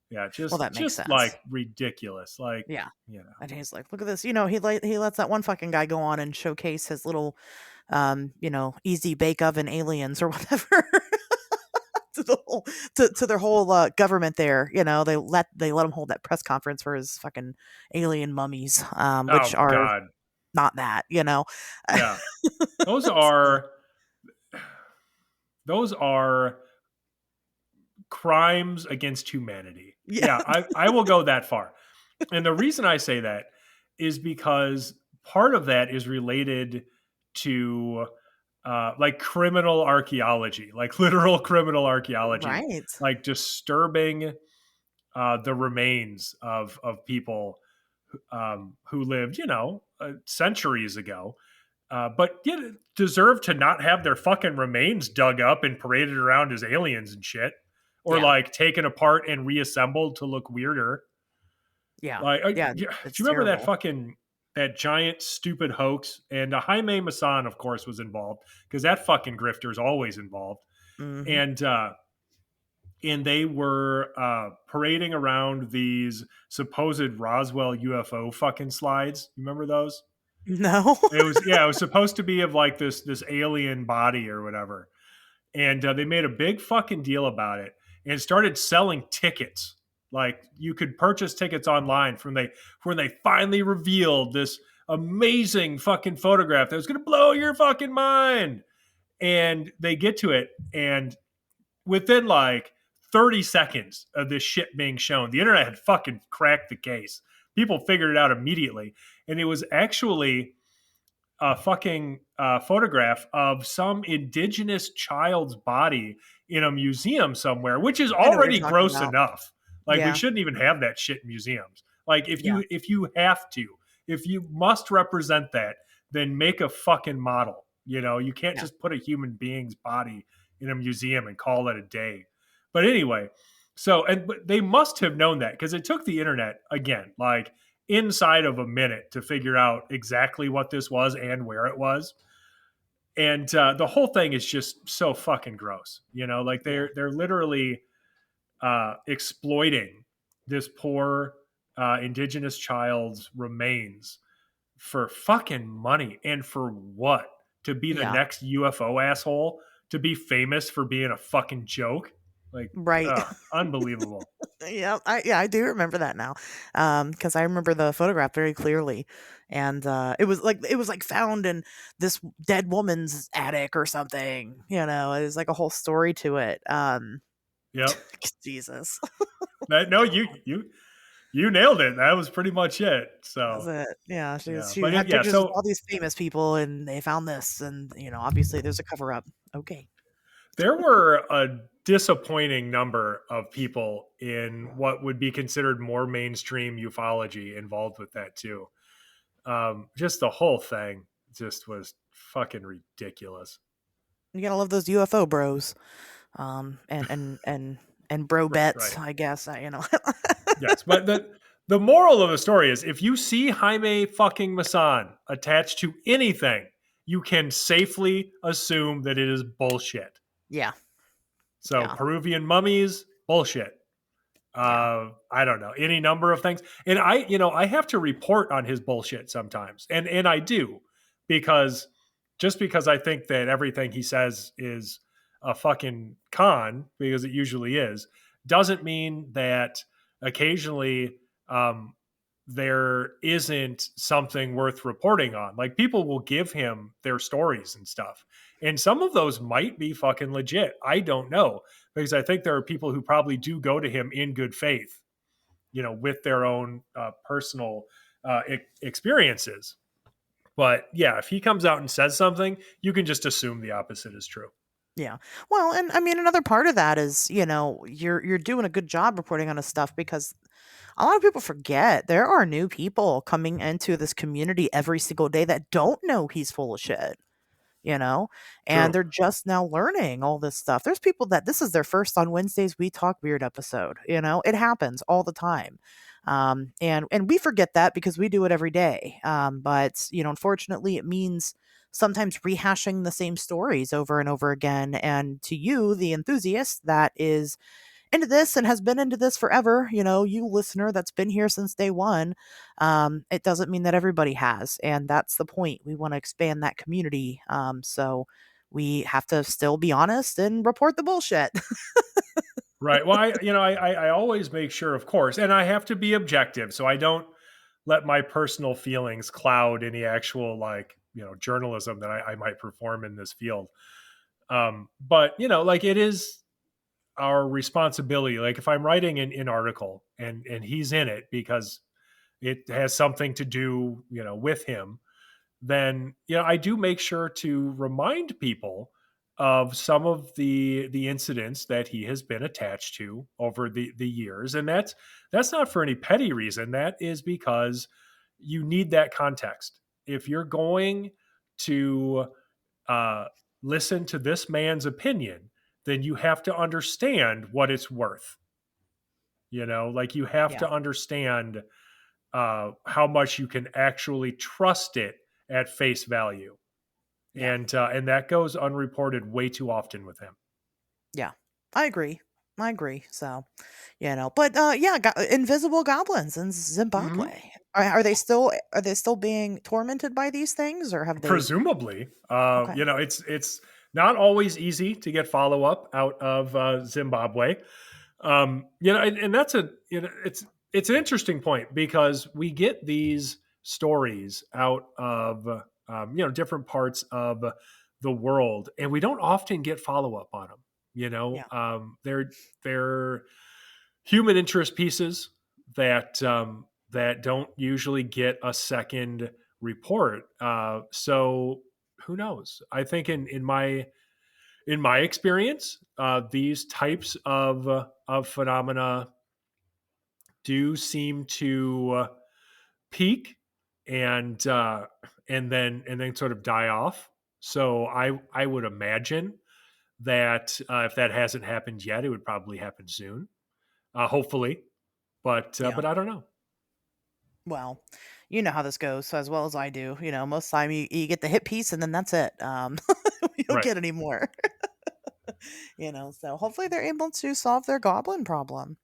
Yeah, Well, just that makes just sense. like ridiculous. Like, Yeah. you know. And he's like, "Look at this." He lets that one fucking guy go on and showcase his little easy bake oven aliens or whatever to the whole to their whole government there. They let him hold that press conference for his fucking alien mummies, which Oh are god. not that. Yeah. Those So, are those are crimes against humanity. yeah. Yeah, I will go that far. And the reason I say that is because part of that is related to like criminal archaeology, like literal criminal archaeology, Right. like disturbing the remains of people who lived, centuries ago, but deserve to not have their fucking remains dug up and paraded around as aliens and shit, or Yeah. like taken apart and reassembled to look weirder. Yeah. Like, Yeah. do you It's remember terrible. that giant stupid hoax? And Jaime Maussan, of course, was involved because that fucking grifter is always involved. Hmm. And they were parading around these supposed Roswell UFO fucking slides. You remember those? No. It was supposed to be of like this alien body or whatever, and they made a big fucking deal about it and started selling tickets. Like you could purchase tickets online from when they finally revealed this amazing fucking photograph that was going to blow your fucking mind. And they get to it, and within like 30 seconds of this shit being shown, the internet had fucking cracked the case. People figured it out immediately, and it was actually a fucking photograph of some indigenous child's body in a museum somewhere, which is I know what you're already talking gross about. enough. Like we Yeah. shouldn't even have that shit in museums. Like Yeah. if you must represent that, then make a fucking model. You can't Yeah. just put a human being's body in a museum and call it a day. But anyway, but they must have known that because it took the internet again, like inside of a minute to figure out exactly what this was and where it was. And the whole thing is just so fucking gross. Like Yeah. they're literally exploiting this poor indigenous child's remains for fucking money, and for what? To be the Yeah. next UFO asshole? To be famous for being a fucking joke? Like, Right. unbelievable. I do remember that now, because I remember the photograph very clearly, and it was like found in this dead woman's attic or something. It was like a whole story to it. Yep. Jesus, No, you nailed it. That was pretty much it. that's So it. Yeah, yeah, she but had yeah. pictures of So all these famous people, and they found this, and obviously there's a cover up. Okay. there were a disappointing number of people in what would be considered more mainstream ufology involved with that too. Just the whole thing just was fucking ridiculous. You gotta love those UFO bros, and bro bets, Right. I guess. Yes, but the moral of the story is if you see Jaime fucking Masan attached to anything, you can safely assume that it is bullshit. Yeah, So yeah, Peruvian mummies, bullshit. yeah, I don't know, any number of things. And I have to report on his bullshit sometimes. And I do, because just because I think that everything he says is a fucking con, because it usually is, doesn't mean that occasionally um, there isn't something worth reporting on. Like, people will give him their stories and stuff. And some of those might be fucking legit. I don't know, because I think there are people who probably do go to him in good faith, with their own personal experiences. But yeah, if he comes out and says something, you can just assume the opposite is true. yeah. Well, and I mean, another part of that is, you're doing a good job reporting on his stuff because a lot of people forget there are new people coming into this community every single day that don't know he's full of shit. you know, and True. they're just now learning all this stuff. There's people that this is their first on Wednesdays We Talk Weird episode. It happens all the time. And we forget that because we do it every day. But unfortunately, it means sometimes rehashing the same stories over and over again. And to you, the enthusiast that is into this and has been into this forever, you listener that's been here since day one, it doesn't mean that everybody has. And that's the point. We want to expand that community. So we have to still be honest and report the bullshit. Right. Well, I always make sure, of course, and I have to be objective, so I don't let my personal feelings cloud any actual, like, journalism that I might perform in this field. But like, it is our responsibility. Like, if I'm writing an article and he's in it because it has something to do, with him, then I do make sure to remind people of some of the incidents that he has been attached to over the years. And that's not for any petty reason. That is because you need that context. If you're going to uh, listen to this man's opinion, then you have to understand what it's worth. Like, you have Yeah. to understand how much you can actually trust it at face value, Yeah. and that goes unreported way too often with him. Yeah. I agree. I agree. So, but yeah, invisible goblins in Hmm. Zimbabwe. Are they still being tormented by these things, or have they? Presumably, Okay. it's not always easy to get follow up out of Zimbabwe. And that's it's an interesting point, because we get these stories out of different parts of the world, and we don't often get follow up on them. Yeah. They're human interest pieces that don't usually get a second report. So who knows? I think in my experience, these types of phenomena do seem to peak, and then sort of die off. So I would imagine that if that hasn't happened yet, it would probably happen soon, hopefully. Yeah. But I don't know. Well, you know how this goes as well as I do. Most time you get the hit piece and then that's it. you don't Right. get any more. So hopefully they're able to solve their goblin problem.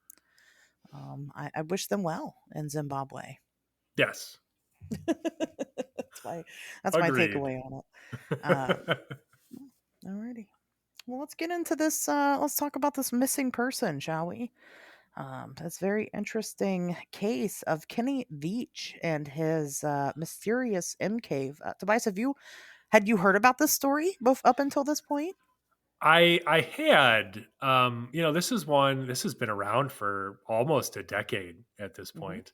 I wish them well in Zimbabwe. Yes. that's my that's my Agreed. takeaway on it. Alrighty. Well, let's get into this. Let's talk about this missing person, shall we? This very interesting case of Kenny Veach and his mysterious M cave. Tobias, had you heard about this story both up until this point? I had this has been around for almost a decade at this Hmm. point.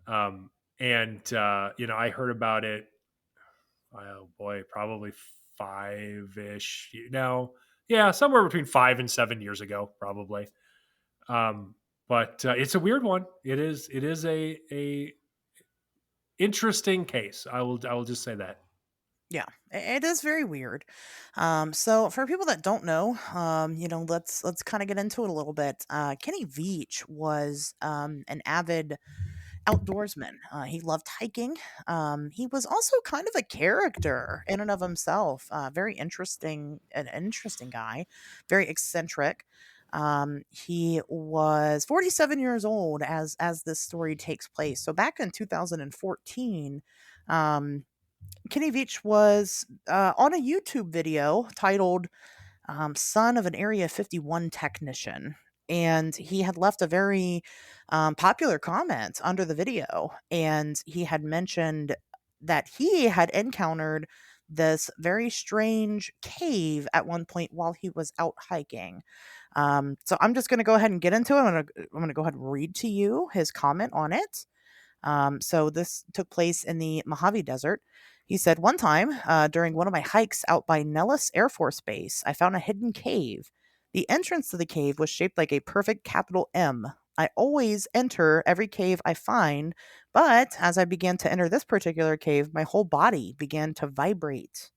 And I heard about it, oh boy, probably 5-ish now. Yeah, somewhere between 5 and 7 years ago, probably. But it's a weird one. It is a interesting case. I will just say that. Yeah, it is very weird. So for people that don't know, let's kind of get into it a little bit. Kenny Veach was an avid outdoorsman. He loved hiking. He was also kind of a character in and of himself. Very an interesting guy, very eccentric. He was 47 years old as this story takes place. So back in 2014, Kenny Veach was on a YouTube video titled "Son of an Area 51 Technician." And he had left a very popular comment under the video. And he had mentioned that he had encountered this very strange cave at one point while he was out hiking. So I'm just going to go ahead and get into it. I'm going to go ahead and read to you his comment on it. So this took place in the Mojave Desert. He said, one time during one of my hikes out by Nellis Air Force Base, I found a hidden cave. The entrance to the cave was shaped like a perfect capital M. I always enter every cave I find, but as I began to enter this particular cave, my whole body began to vibrate.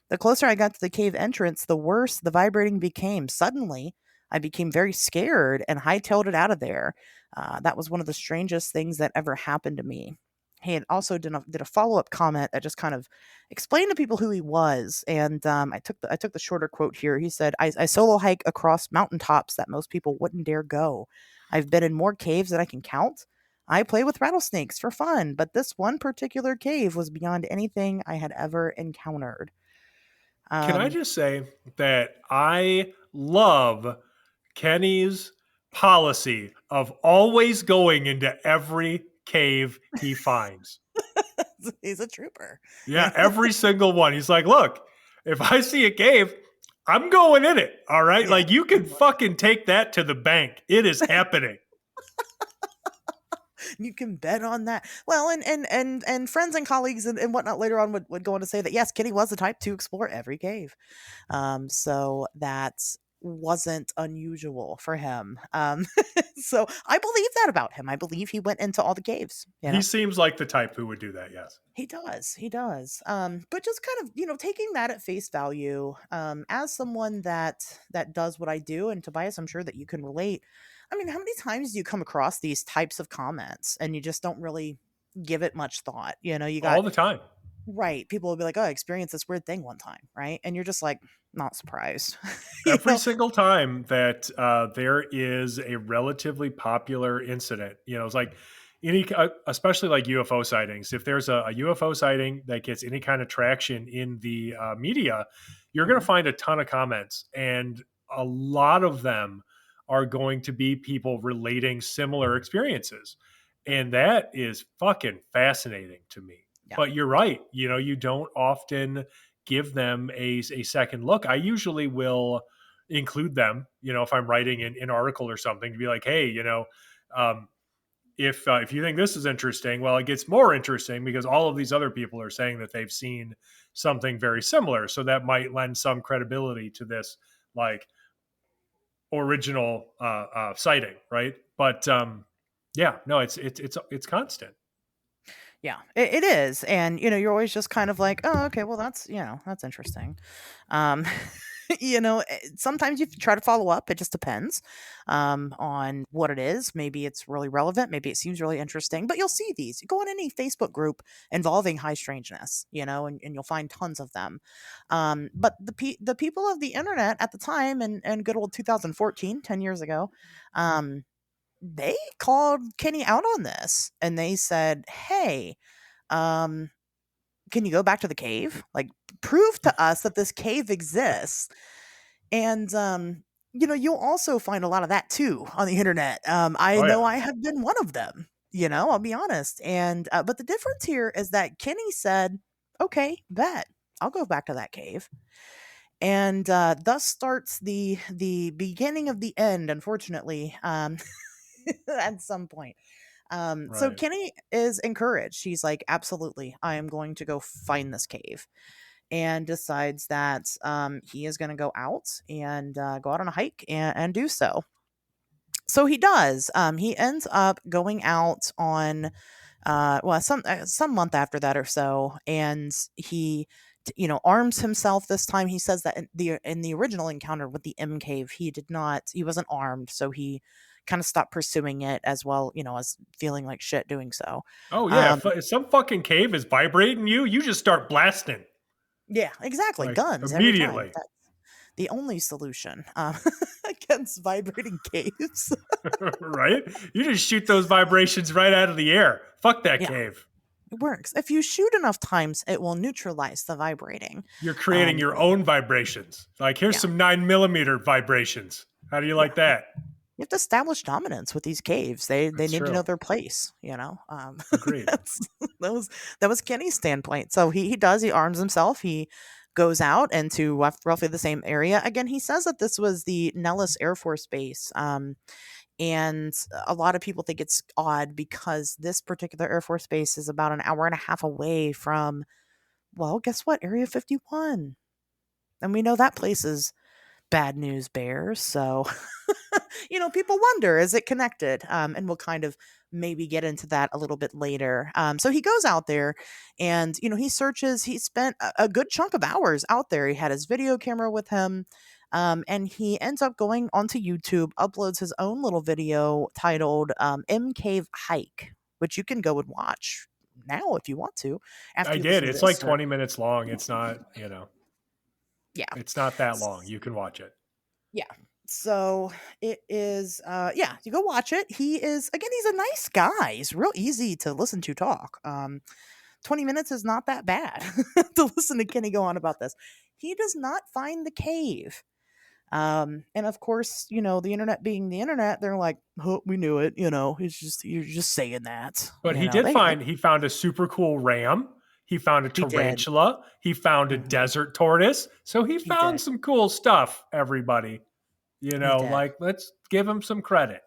The closer I got to the cave entrance, the worse the vibrating became. Suddenly, I became very scared and hightailed it out of there. That was one of the strangest things that ever happened to me. He had also did a follow up comment that just kind of explained to people who he was, and I took the shorter quote here. He said, "I solo hike across mountaintops that most people wouldn't dare go. I've been in more caves than I can count. I play with rattlesnakes for fun, but this one particular cave was beyond anything I had ever encountered." Can I Um, just say that I love Kenny's policy of always going into every cave he finds? he's a trooper. Yeah, every single one. He's like, look, if I see a cave, I'm going in it. All right. Yeah, Like, you can pretty much. fucking take that to the bank. It is happening. You can bet on that. Well, and friends and colleagues and whatnot later on would go on to say that yes, Kenny was the type to explore every cave. So that wasn't unusual for him. So I believe that about him. I believe he went into all the caves. He seems like the type who would do that. Yes. He does. He does. But just kind of, taking that at face value, as someone that does what I do, and Tobias, I'm sure that you can relate. I mean, how many times do you come across these types of comments and you just don't really give it much thought? You All got the time. right. People will be like, "Oh, I experienced this weird thing one time," right? And you're just like, not surprised. you Every know, single time that there is a relatively popular incident, it's like especially like UFO sightings. If there's a UFO sighting that gets any kind of traction in the media, you're going to Mhm. find a ton of comments, and a lot of them are going to be people relating similar experiences, Yep. and that is fucking fascinating to me. Yeah. But you're right. You don't often give them a second look. I usually will include them, if I'm writing an article or something, to be like, hey, um, if you think this is interesting, well, it gets more interesting because all of these other people are saying that they've seen something very similar. So that might lend some credibility to this like original sighting, right? But yeah, no, it's constant. Yeah, it is. And, you're always just kind of like, oh, okay, well, that's interesting. Um, Sometimes you try to follow up. It just depends on what it is. Maybe it's really relevant. Maybe it seems really interesting. But you'll see these. You go in any Facebook group involving high strangeness, and you'll find tons of them. But the people of the internet at the time, and good old 2014, 10 years ago, um, they called Kenny out on this, and they said, "Hey, um, can you go back to the cave? Like, prove to us that this cave exists." And, you'll also find a lot of that too on the internet. I Oh know yeah. I have been one of them, I'll be honest. And, but the difference here is that Kenny said, okay, bet I'll go back to that cave. And, thus starts the beginning of the end, unfortunately, at some point. So Right. Kenny is encouraged. She's like, absolutely, I am going to go find this cave, and decides that he is going to go out and go out on a hike and do so. So he does. He ends up going out on well, some month after that or so, and he arms himself this time. He says that in the original encounter with the M Cave, he wasn't armed, so he kind of stopped pursuing it, as well, as feeling like shit doing so. Oh yeah. Um, If some fucking cave is vibrating you, you just start blasting yeah, exactly. like Guns every time. immediately. That's the only solution against vibrating caves. Right? You just shoot those vibrations right out of the air. Fuck that Yeah, cave. it works. If you shoot enough times, it will neutralize the vibrating. You're creating your own vibrations. Like, here's Yeah, some 9 millimeter vibrations. How do you yeah. like that? You have to establish dominance with these caves. They That's need to know true. their place. Agreed. That's that was Kenny's standpoint. So he does. He arms himself. He goes out into roughly the same area. Again, he says that this was the Nellis Air Force Base. And a lot of people think it's odd because this particular Air Force Base is about an hour and a half away from, well, guess what? Area 51. And we know that place is bad news bears. So, people wonder, is it connected? And we'll kind of maybe get into that a little bit later. So he goes out there and, he searches. He spent a good chunk of hours out there. He had his video camera with him. And he ends up going onto YouTube, uploads his own little video titled M Cave Hike, which you can go and watch now if you want to I after you did. listen to It's like this. Or, 20 minutes long. It's not, yeah. it's not that long. You can watch it. Yeah. So it is yeah, you go watch it. He's a nice guy. He's real easy to listen to talk. 20 minutes is not that bad to listen to Kenny go on about this. He does not find the cave. And of course, the internet being the internet, they're like, "Oh, we knew it, you're just saying that." But he did find, he found a super cool ram. He found a He did. tarantula. He found a Mhm. desert tortoise. So he He did. found some cool stuff, everybody. He did. Like, let's give him some credit.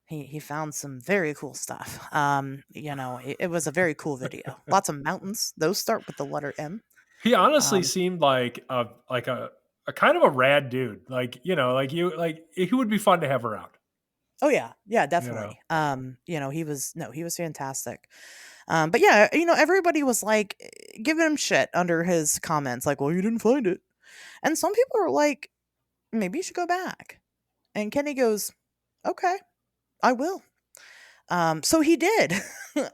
He found some very cool stuff. It was a very cool video. Lots of mountains. Those start with the letter M. He honestly Um, seemed like a kind of a rad dude. Like, he would be fun to have around, oh yeah, yeah, you know. definitely. He was fantastic. But yeah, everybody was like giving him shit under his comments, like, well, you didn't find it. And some people are like, maybe you should go back. And Kenny goes, okay, I will. So he did.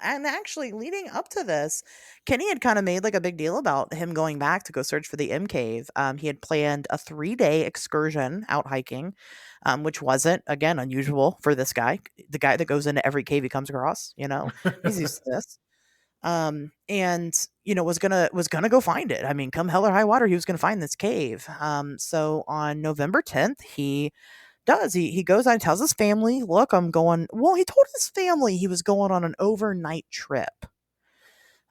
And actually, leading up to this, Kenny had kind of made like a big deal about him going back to go search for the M Cave. He had planned a 3-day excursion out hiking, which wasn't, again, unusual for this guy, the guy that goes into every cave he comes across, he's used to this. And was gonna go find it. I mean, come hell or high water, he was gonna find this cave. So on November 10th, he goes out and tells his family, "Look, I'm going." Well, he told his family he was going on an overnight trip,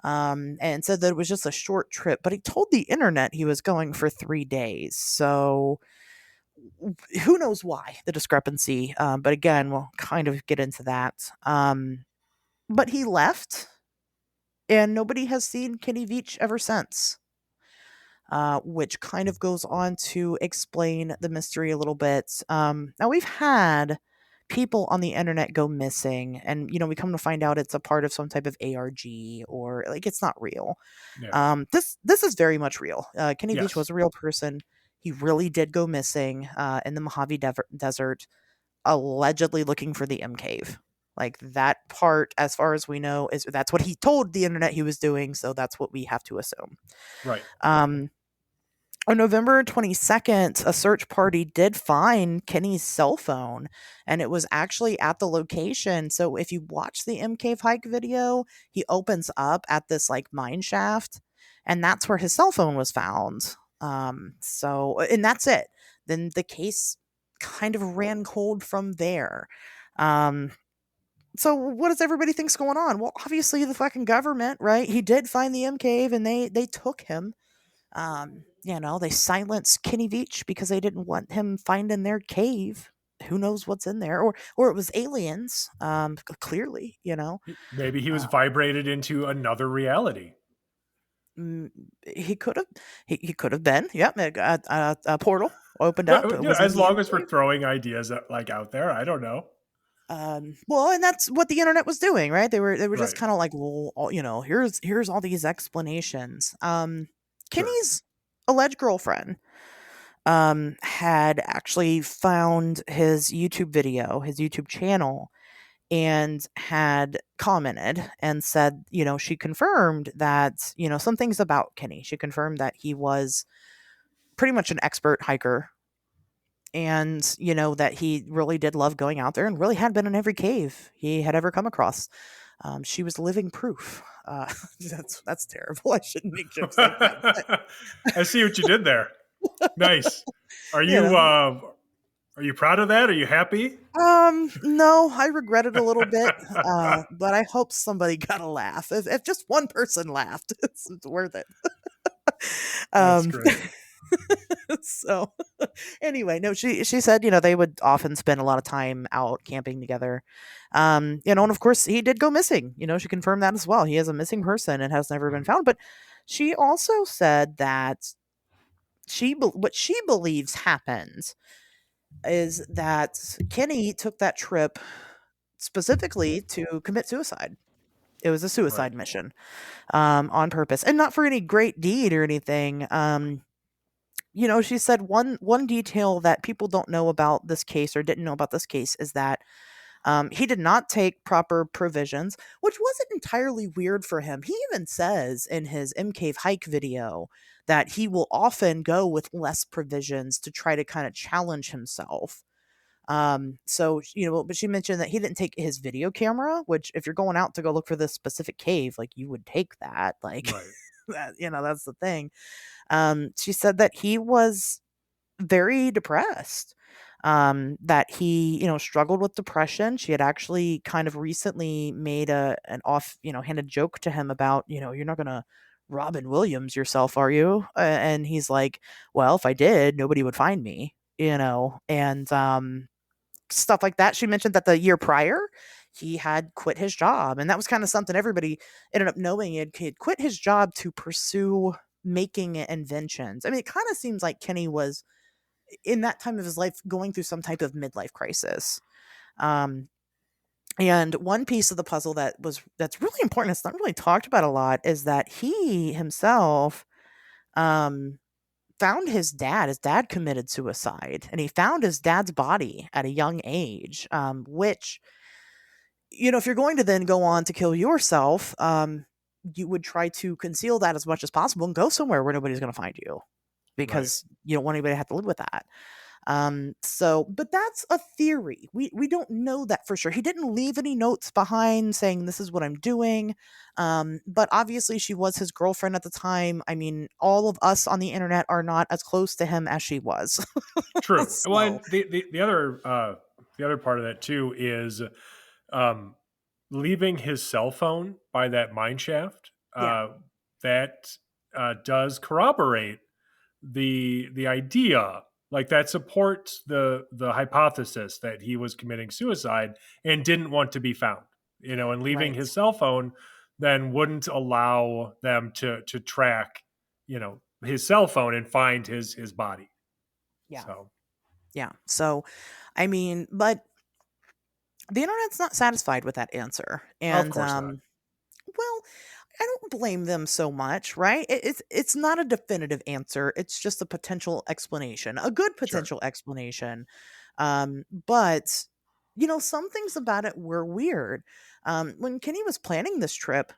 and said that it was just a short trip. But he told the internet he was going for 3 days. So who knows why the discrepancy? But again, we'll kind of get into that. But he left, and nobody has seen Kenny Veach ever since. Which kind of goes on to explain the mystery a little bit. Now, we've had people on the internet go missing, and we come to find out it's a part of some type of ARG, or like it's not real. Yeah. This is very much real. Kenny Beach Yes. was a real person. He really did go missing in the Desert, allegedly looking for the M Cave. Like that part, as far as we know, is that's what he told the internet he was doing. So that's what we have to assume. Right. Um, on November 22nd, a search party did find Kenny's cell phone, and it was actually at the location. So if you watch the M Cave hike video, he opens up at this like mine shaft, and that's where his cell phone was found. And that's it. Then the case kind of ran cold from there. Um, so what does everybody think's going on? Well, obviously the fucking government, right? He did find the M Cave, and they took him. They silenced Kenny Veach because they didn't want him finding their cave. Who knows what's in there? Or it was aliens, clearly, Maybe he was Uh, vibrated into another reality. mm, he could have he could have been. Yep, a portal opened up. It was in As the long M as we're Cave. throwing ideas like out there, I don't know. Well, and that's what the internet was doing, right? They were just Right. kind of like, well, here's all these explanations. Sure. Kenny's alleged girlfriend had actually found his YouTube video, his YouTube channel, and had commented and said, she confirmed that, some things about Kenny. She confirmed that he was pretty much an expert hiker, and, that he really did love going out there and really had been in every cave he had ever come across. She was living proof. That's terrible. I shouldn't make jokes like that, but I see what you did there. Nice. Are you you know, are you proud of that? Are you happy? No, I regret it a little bit, but I hope somebody got a laugh. If just one person laughed, it's worth it. That's Um, great. so anyway, no, she said, they would often spend a lot of time out camping together. And of course he did go missing. She confirmed that as well. He is a missing person and has never been Mhm. found. But she also said that what she believes happened is that Kenny took that trip specifically to commit suicide. It was a Right. suicide mission, on purpose, and not for any great deed or anything. She said one detail that people don't know about this case or didn't know about this case is that he did not take proper provisions, which wasn't entirely weird for him. He even says in his M Cave hike video that he will often go with less provisions to try to kind of challenge himself. But she mentioned that he didn't take his video camera, which if you're going out to go look for this specific cave, like you would take that. Like Right. that's the thing. She said that he was very depressed. That he, struggled with depression. She had actually kind of recently made an handed joke to him about, you're not gonna Robin Williams yourself, are you? And he's like, well, if I did, nobody would find me, and stuff like that. She mentioned that the year prior, he had quit his job, and that was kind of something everybody ended up knowing. He had quit his job to pursue making inventions. I mean, it kind of seems like Kenny was in that time of his life going through some type of midlife crisis. Um, and one piece of the puzzle that's really important, it's not really talked about a lot, is that he himself um found his dad. His dad committed suicide, and he found his dad's body at a young age, which, if you're going to then go on to kill yourself, you would try to conceal that as much as possible and go somewhere where nobody's going to find you Right. because you don't want anybody to have to live with that. But that's a theory. We don't know that for sure. He didn't leave any notes behind saying this is what I'm doing. But obviously she was his girlfriend at the time. I mean, all of us on the internet are not as close to him as she was. True. Well, and So the other part of that too is um, leaving his cell phone by that mine shaft. yeah, That does corroborate the idea, like that supports the hypothesis that he was committing suicide and didn't want to be found. And leaving right. his cell phone then wouldn't allow them to track his cell phone and find his body. Yeah. So Yeah. So I mean, but the internet's not satisfied with that answer. of And course not. Well, I don't blame them so much, right? It's not a definitive answer. It's just a potential explanation, a good Sure. potential explanation. But some things about it were weird. When Kenny was planning this trip,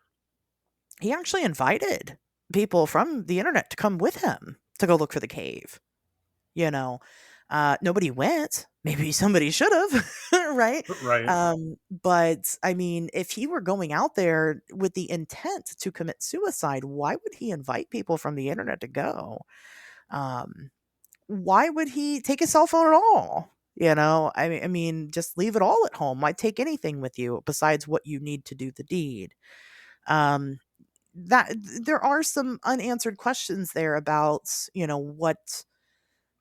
he actually invited people from the internet to come with him to go look for the cave. You know, nobody went. Maybe somebody should have, right? Right. But I mean, if he were going out there with the intent to commit suicide, why would he invite people from the internet to go? Um, why would he take his cell phone at all? I mean, just leave it all at home. Why take anything with you besides what you need to do the deed? Um, that there are some unanswered questions there about what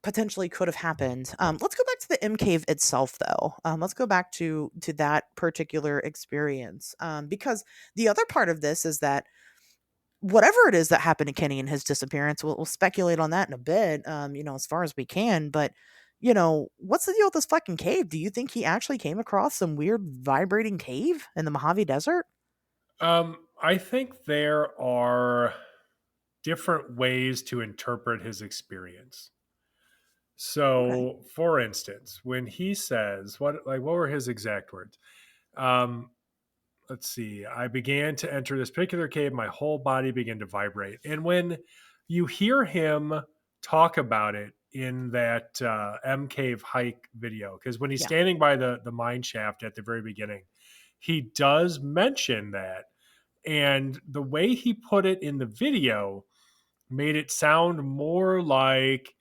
potentially could have happened. Let's go back to the M cave itself, though. Let's go back to that particular experience, because the other part of this is that whatever it is that happened to Kenny and his disappearance, we'll speculate on that in a bit. As far as we can, but what's the deal with this fucking cave? Do you think he actually came across some weird vibrating cave in the Mojave Desert? I think there are different ways to interpret his experience. Okay. So, for instance, when he says, what were his exact words? Um, let's see. I began to enter this particular cave. My whole body began to vibrate. And when you hear him talk about it in that M Cave hike video, because when he's Yeah. standing by the mine shaft at the very beginning, he does mention that. And the way he put it in the video made it sound more like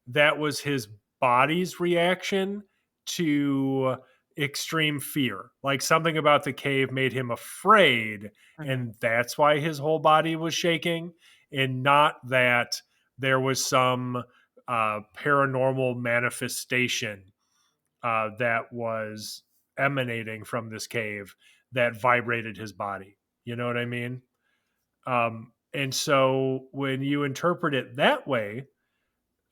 that was his body's reaction to extreme fear. Like something about the cave made him afraid, Hmm. and that's why his whole body was shaking, and not that there was some paranormal manifestation that was emanating from this cave that vibrated his body. You know what I mean? And so when you interpret it that way,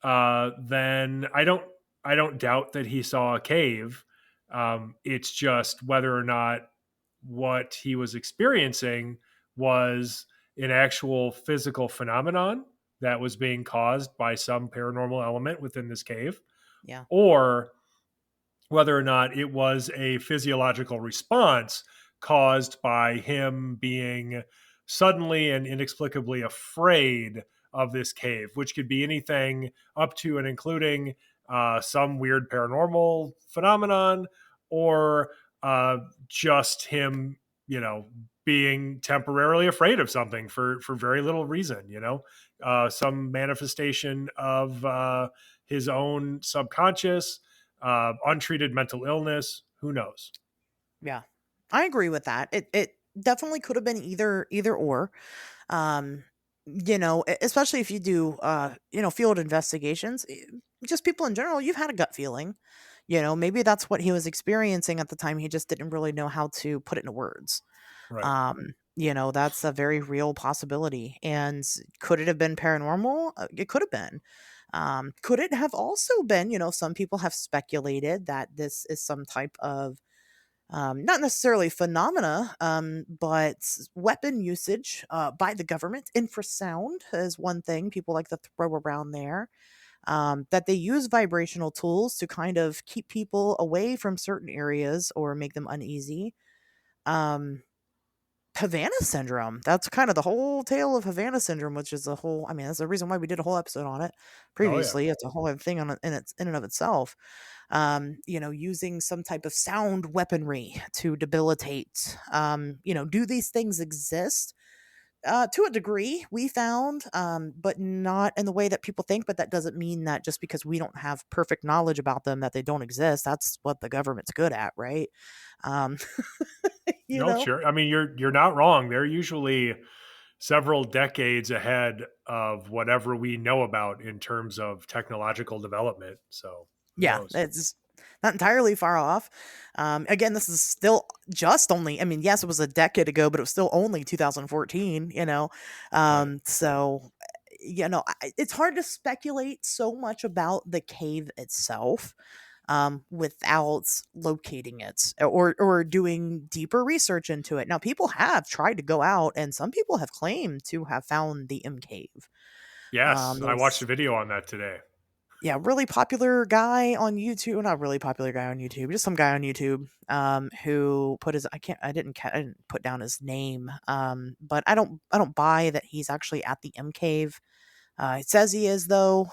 then I don't doubt that he saw a cave. It's just whether or not what he was experiencing was an actual physical phenomenon that was being caused by some paranormal element within this cave, Yeah. or whether or not it was a physiological response caused by him being suddenly and inexplicably afraid of this cave, which could be anything up to and including some weird paranormal phenomenon, or just him, being temporarily afraid of something for very little reason, some manifestation of his own subconscious, untreated mental illness. Who knows? Yeah. I agree with that. It definitely could have been either or. Um, especially if you do field investigations, just people in general, you've had a gut feeling. Maybe that's what he was experiencing at the time. He just didn't really know how to put it into words. Right. That's a very real possibility. And could it have been paranormal? It could have been. Could it have also been, some people have speculated that this is some type of not necessarily phenomena, but weapon usage by the government. Infrasound is one thing people like to throw around there. That they use vibrational tools to kind of keep people away from certain areas or make them uneasy. Um, Havana syndrome. That's kind of the whole tale of Havana syndrome, which is a whole. I mean, that's the reason why we did a whole episode on it Oh yeah. previously. It's a whole other thing in and of itself. Using some type of sound weaponry to debilitate. Do these things exist? To a degree, we found, but not in the way that people think. But that doesn't mean that just because we don't have perfect knowledge about them that they don't exist. That's what the government's good at, right? Um, you No, know, sure. I mean, you're not wrong. They're usually several decades ahead of whatever we know about in terms of technological development. So who Yeah, knows? it's not entirely far off. Again, this is still just only, I mean, yes, it was a decade ago, but it was still only 2014, Right. So, it's hard to speculate so much about the cave itself. without locating it or doing deeper research into it. Now, people have tried to go out, and some people have claimed to have found the M Cave. Yes, I watched a There's video on that today. yeah, really popular guy on YouTube, not really popular guy on YouTube, just some guy on YouTube, who put his I didn't put down his name, but I don't buy that he's actually at the M Cave. It says he is though,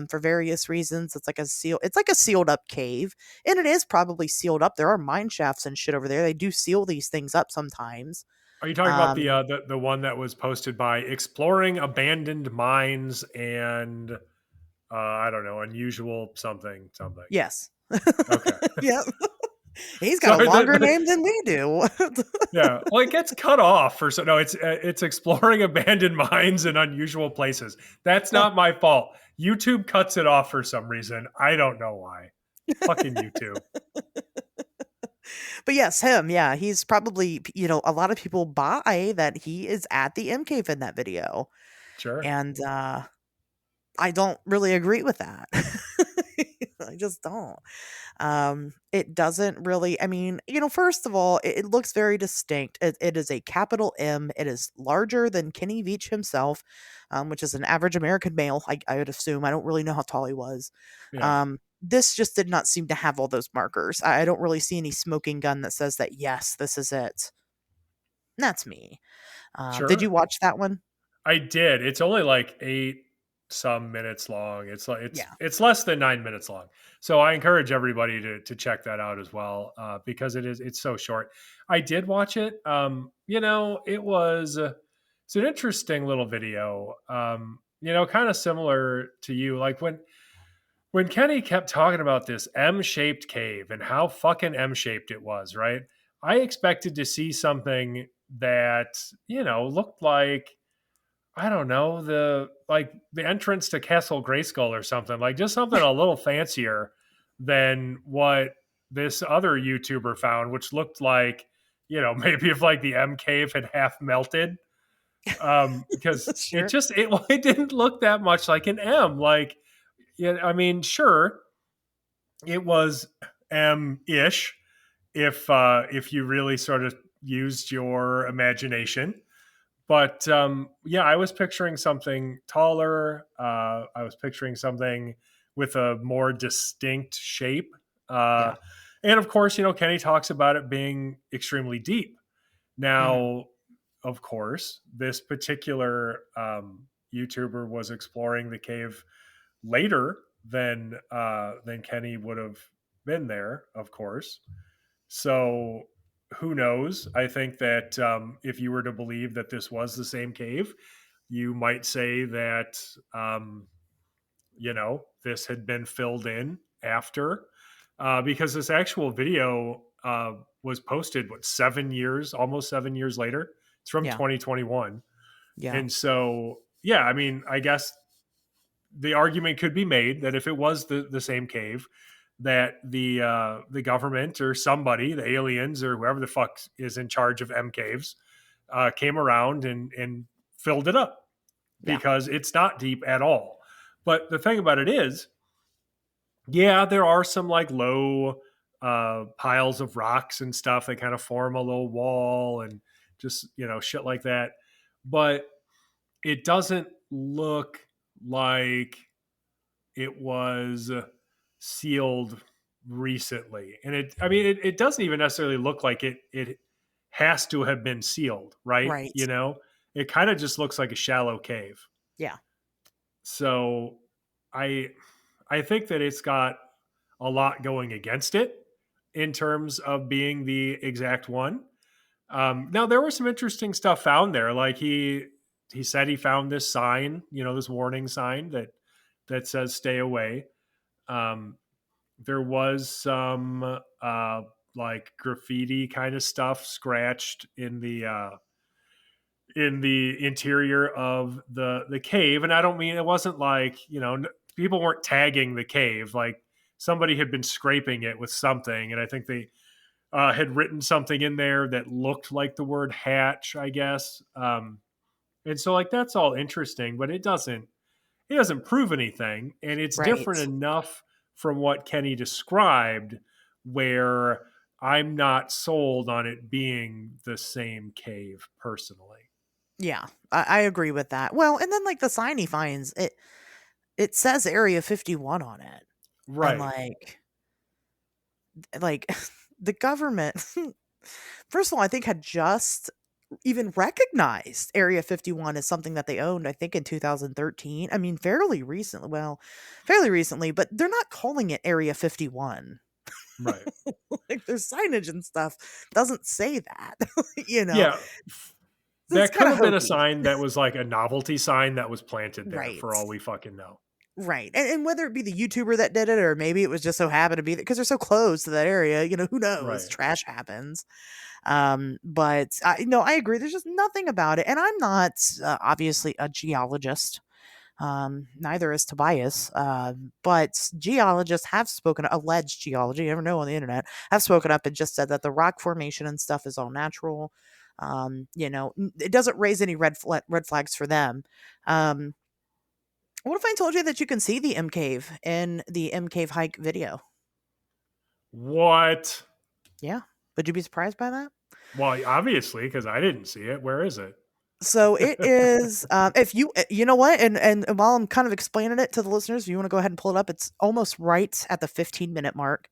for various reasons. It's like a sealed up cave, and it is probably sealed up. There are mine shafts and shit over there. They do seal these things up sometimes. Are you talking about Um, the one that was posted by exploring abandoned mines and I don't know, unusual something something? yes. Okay. Yep. He's got a Sorry. longer name than we do. Yeah. Well, it gets cut off for so no. It's exploring abandoned mines and unusual places. That's not my fault. YouTube cuts it off for some reason. I don't know why. Fucking YouTube. But yes, him, yeah, he's probably, a lot of people buy that he is at the M Cave in that video. Sure. And I don't really agree with that. I just don't. It doesn't really, I mean, first of all, it looks very distinct. It is a capital M. It is larger than Kenny Veach himself, which is an average American male, I would assume. I don't really know how tall he was. Yeah. This just did not seem to have all those markers. I don't really see any smoking gun that says that, yes, this is it. That's me. Did you Sure. watch that one? I did. It's only like 8 some minutes long. It's like Yeah. it's less than 9 minutes long. So I encourage everybody to check that out as well because it's so short. I did watch it. It was it's an interesting little video. Kind of similar to you. Like when Kenny kept talking about this M-shaped cave and how fucking M-shaped it was, right? I expected to see something that looked like I don't know, the entrance to Castle Grayskull or something, like just something a little fancier than what this other YouTuber found, which looked like, maybe if like the M cave had half melted. Because it Sure. just it didn't look that much like an M. Like, yeah, I mean, sure, it was M-ish if you really sort of used your imagination. But yeah, I was picturing something taller. I was picturing something with a more distinct shape. Uh, Yeah. and of course, Kenny talks about it being extremely deep. Mhm. Now, of course, this particular YouTuber was exploring the cave later than Kenny would have been there, of course. So who knows? I think that if you were to believe that this was the same cave, you might say that this had been filled in after, because this actual video was posted 7 years, almost 7 years later. It's from Yeah. 2021, Yeah. and so yeah, I mean, I guess the argument could be made that if it was the same cave, that the government or somebody, the aliens or whoever the fuck is in charge of M caves, came around and filled it up Yeah. because it's not deep at all. But the thing about it is, yeah, there are some like low piles of rocks and stuff that kind of form a little wall and just shit like that. But it doesn't look like it was sealed recently, and it doesn't even necessarily look like it has to have been sealed, right? Right. It kind of just looks like a shallow cave. Yeah. So i I think that it's got a lot going against it in terms of being the exact one. Now there was some interesting stuff found there, like he said he found this sign, this warning sign that says stay away. um, there was some like graffiti kind of stuff scratched in the interior of the cave, and I don't mean, it wasn't like people weren't tagging the cave, like somebody had been scraping it with something, and I think they had written something in there that looked like the word hatch, I guess. And so like that's all interesting, but it doesn't prove anything, and it's Right. different enough from what Kenny described, where I'm not sold on it being the same cave personally. Yeah, I agree with that. Well, and then like the sign he finds, it says Area 51 on it. And Right. like the government first of all, I think had just even recognized Area 51 as something that they owned, I think in 2013. I mean, fairly recently. Well, fairly recently, but they're not calling it Area 51. Right. Like their signage and stuff doesn't say that, you know. Yeah. So it's That could kind of have been a hokey. sign that was like a novelty sign that was planted there Right. for all we fucking know. Right. And whether it be the YouTuber that did it or maybe it was just so happened to be because they're so close to that area, who knows? Right. Trash happens. But no, I agree. There's just nothing about it. And I'm not obviously a geologist. Neither is Tobias. But geologists have spoken, alleged geology, you never know on the internet, have spoken up and just said that the rock formation and stuff is all natural. It doesn't raise any red flags for them. Um, what if I told you that you can see the M Cave in the M Cave hike video? What? Yeah. Would you be surprised by that? Well, obviously, because I didn't see it. Where is it? So it is, if you know what, and while I'm kind of explaining it to the listeners, if you want to go ahead and pull it up, it's almost right at the 15-minute mark.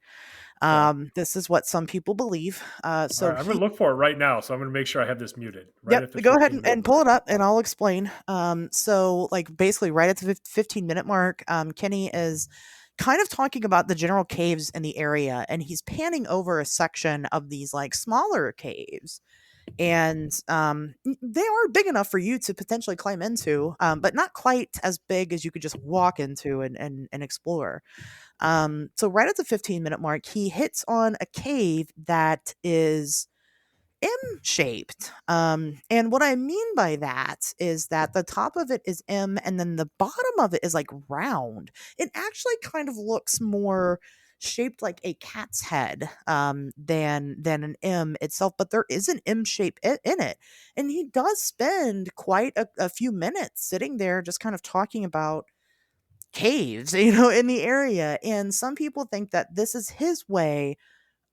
Okay. This is what some people believe. All So right. I'm going to look for it right now. So I'm going to make sure I have this muted right yep, at the go ahead 15-minute and pull it mark. up, and I'll explain. So like basically right at the 15-minute mark, Kenny is kind of talking about the general caves in the area, and he's panning over a section of these like smaller caves and they are big enough for you to potentially climb into, but not quite as big as you could just walk into and explore. So right at the 15-minute mark, he hits on a cave that is M shaped. And what I mean by that is that the top of it is M and then the bottom of it is like round. It actually kind of looks more shaped like a cat's head than an M itself, but there is an M shape in it. And he does spend quite a few minutes sitting there just kind of talking about caves, in the area. And some people think that this is his way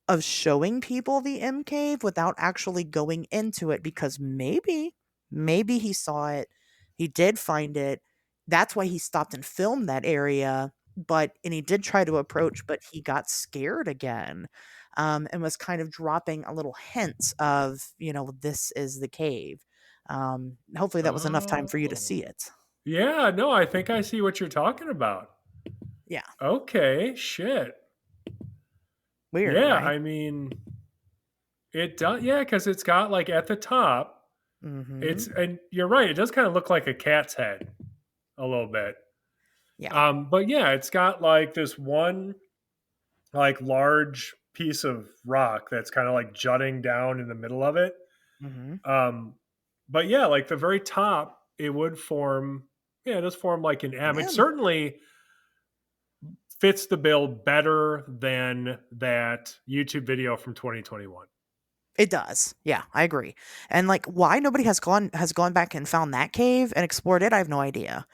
of showing people the M cave without actually going into it because maybe he saw it, he did find it. That's why he stopped and filmed that area. And he did try to approach, but he got scared again, and was kind of dropping a little hint of, this is the cave. Hopefully that was enough time for you to Oh. see it. Yeah. No, I think I see what you're talking about. Yeah, Okay. Shit. weird, Yeah. right? I mean, it does. Yeah. Because it's got like at the top, Mm-hmm. and you're right. It does kind of look like a cat's head a little bit. Yeah. But yeah, it's got like this one like large piece of rock that's kind of like jutting down in the middle of it. Mm-hmm. Um, but yeah, like the very top, it would form. Yeah, it does form like an M. It M. certainly fits the bill better than that YouTube video from 2021. It does. Yeah, I agree. And like why nobody has gone back and found that cave and explored it, I have no idea.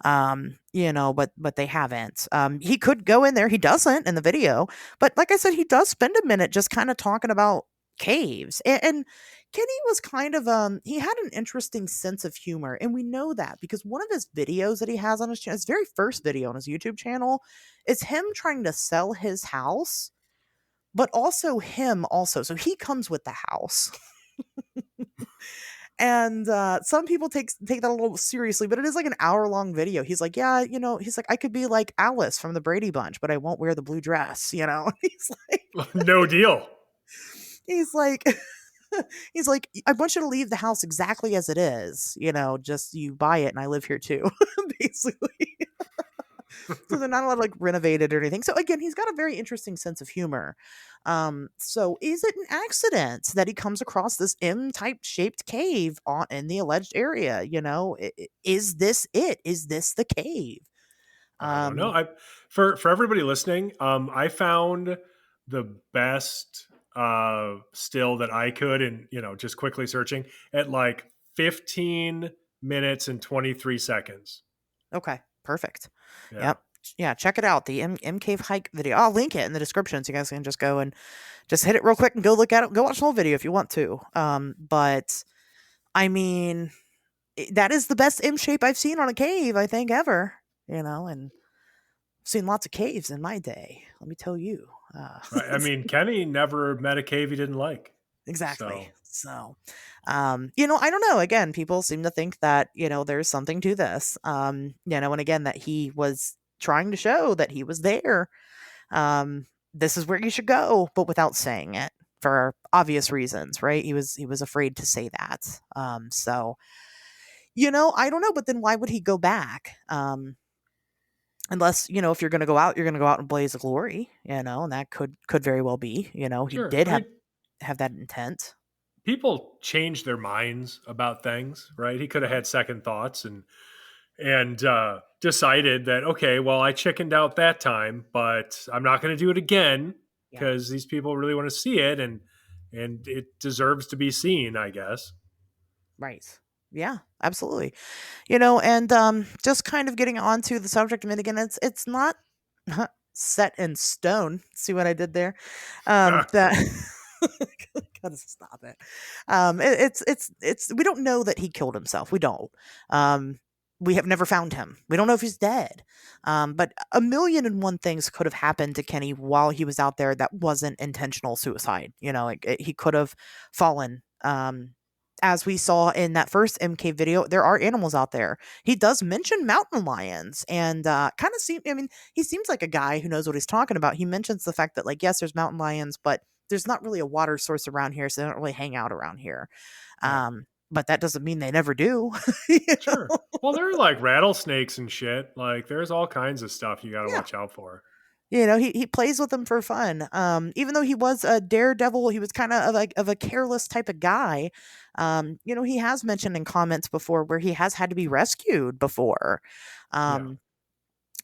But they haven't. He could go in there. He doesn't in the video, but like I said, he does spend a minute just kind of talking about caves. And Kenny was kind of he had an interesting sense of humor, and we know that because one of his videos that he has on his channel, his very first video on his YouTube channel, is him trying to sell his house, but also him also. So he comes with the house. And some people take that a little seriously, but it is like an hour-long video. He's like, "Yeah, he's like, I could be like Alice from the Brady Bunch, but I won't wear the blue dress." He's like No deal. he's like he's like, "I want you to leave the house exactly as it is, just you buy it and I live here too." Basically. So they're not allowed to like renovate it or anything. So again, he's got a very interesting sense of humor. So is it an accident that he comes across this M type shaped cave in the alleged area? Is this it? Is this the cave? I don't know. Um, I for everybody listening, I found the best still that I could, and just quickly searching at like 15 minutes and 23 seconds. okay, perfect. Yeah. Yep. Yeah, check it out. The M Cave hike video. I'll link it in the description so you guys can just go and just hit it real quick and go look at it. Go watch the whole video if you want to. But I mean, that is the best M shape I've seen on a cave, I think, ever. And I've seen lots of caves in my day. Let me tell you. Right. I mean, Kenny never met a cave he didn't like. Exactly. So So, I don't know. Again, people seem to think that, there's something to this. And again, that he was trying to show that he was there. This is where you should go, but without saying it for obvious reasons, right? He was afraid to say that. So, I don't know, but then why would he go back? Unless, if you're going to go out, you're going to go out in blaze of glory, and that could very well be, he sure. did I have mean, have that intent. people change their minds about things, right? He could have had second thoughts and decided that, okay, well, I chickened out that time, but I'm not going to do it again Yeah. because these people really want to see it, and it deserves to be seen, I guess. Right. Yeah, absolutely. And just kind of getting onto the subject of it again, it's not set in stone. See what I did there? That gotta stop it. It's we don't know that he killed himself. We don't. Um, we have never found him. We don't know if he's dead. But a million and one things could have happened to Kenny while he was out there that wasn't intentional suicide. He could have fallen. As we saw in that first MK video, there are animals out there. He does mention mountain lions and kind of I mean, he seems like a guy who knows what he's talking about. He mentions the fact that, like, yes, there's mountain lions, but there's not really a water source around here, so they don't really hang out around here. Right. But that doesn't mean they never do. you Sure. know? Well, there are like rattlesnakes and shit. Like, there's all kinds of stuff you got to Yeah. watch out for. He plays with them for fun. Even though he was a daredevil, he was kind of like of a careless type of guy. He has mentioned in comments before where he has had to be rescued before. Yeah. Um,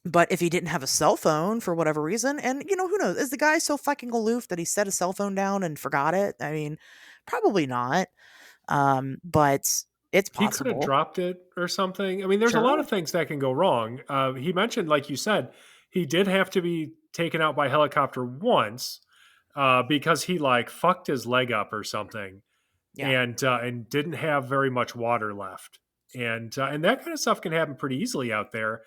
but if he didn't have a cell phone for whatever reason, and who knows, is the guy so fucking aloof that he set a cell phone down and forgot it? I mean, probably not. But it's He could have possible. dropped it or something. I mean, there's a lot Sure. of things that can go wrong. He mentioned, like you said, he did have to be taken out by helicopter once because he like fucked his leg up or something, Yeah. and didn't have very much water left, and that kind of stuff can happen pretty easily out there.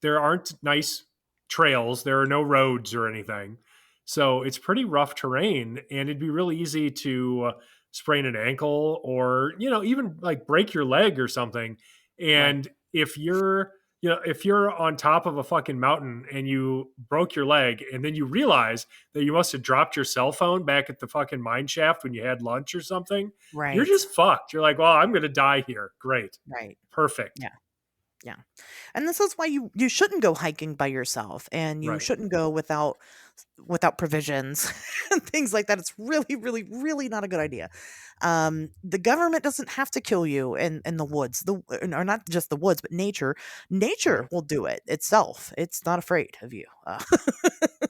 There aren't nice trails, there are no roads or anything, so it's pretty rough terrain, and it'd be really easy to sprain an ankle or even like break your leg or something. Right. And if you're on top of a fucking mountain and you broke your leg and then you realize that you must have dropped your cell phone back at the fucking mine shaft when you had lunch or something, you're Right. just fucked. You're like, well, I'm going to die here. Great. Right. Perfect. Yeah. Yeah. And this is why you shouldn't go hiking by yourself, and you Right. shouldn't go without provisions and things like that. It's really, really, really not a good idea. The government doesn't have to kill you in the woods, or not just the woods, but nature. Right. Nature will do it itself. It's not afraid of you,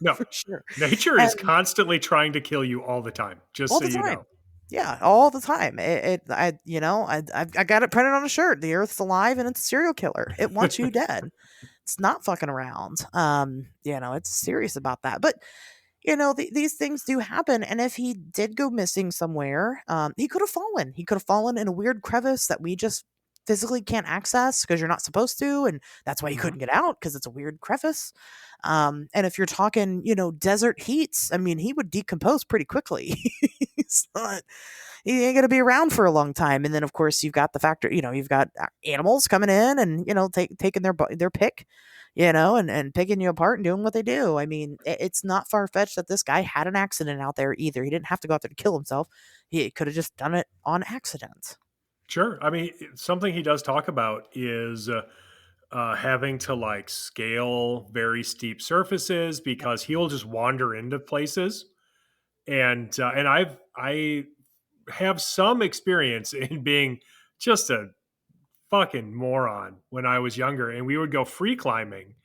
No, for sure. nature is And constantly trying to kill you all the time, just all so the you time. know. Yeah, all the time. I got it printed on a shirt. The Earth's alive and it's a serial killer. It wants you dead. It's not fucking around. It's serious about that. But these things do happen. And if he did go missing somewhere, he could have fallen. He could have fallen in a weird crevice that we just physically can't access because you're not supposed to. And that's why he Mhm. couldn't get out because it's a weird crevice. And if you're talking, desert heats, I mean, he would decompose pretty quickly. He's not, he ain't going to be around for a long time. And then, of course, you've got the factor, you've got animals coming in and, taking their pick, and picking you apart and doing what they do. I mean, it's not far fetched that this guy had an accident out there either. He didn't have to go out there to kill himself. He could have just done it on accident. Sure. I mean, something he does talk about is having to like scale very steep surfaces Yep. because he'll just wander into places. And I have some experience in being just a fucking moron when I was younger, and we would go free climbing,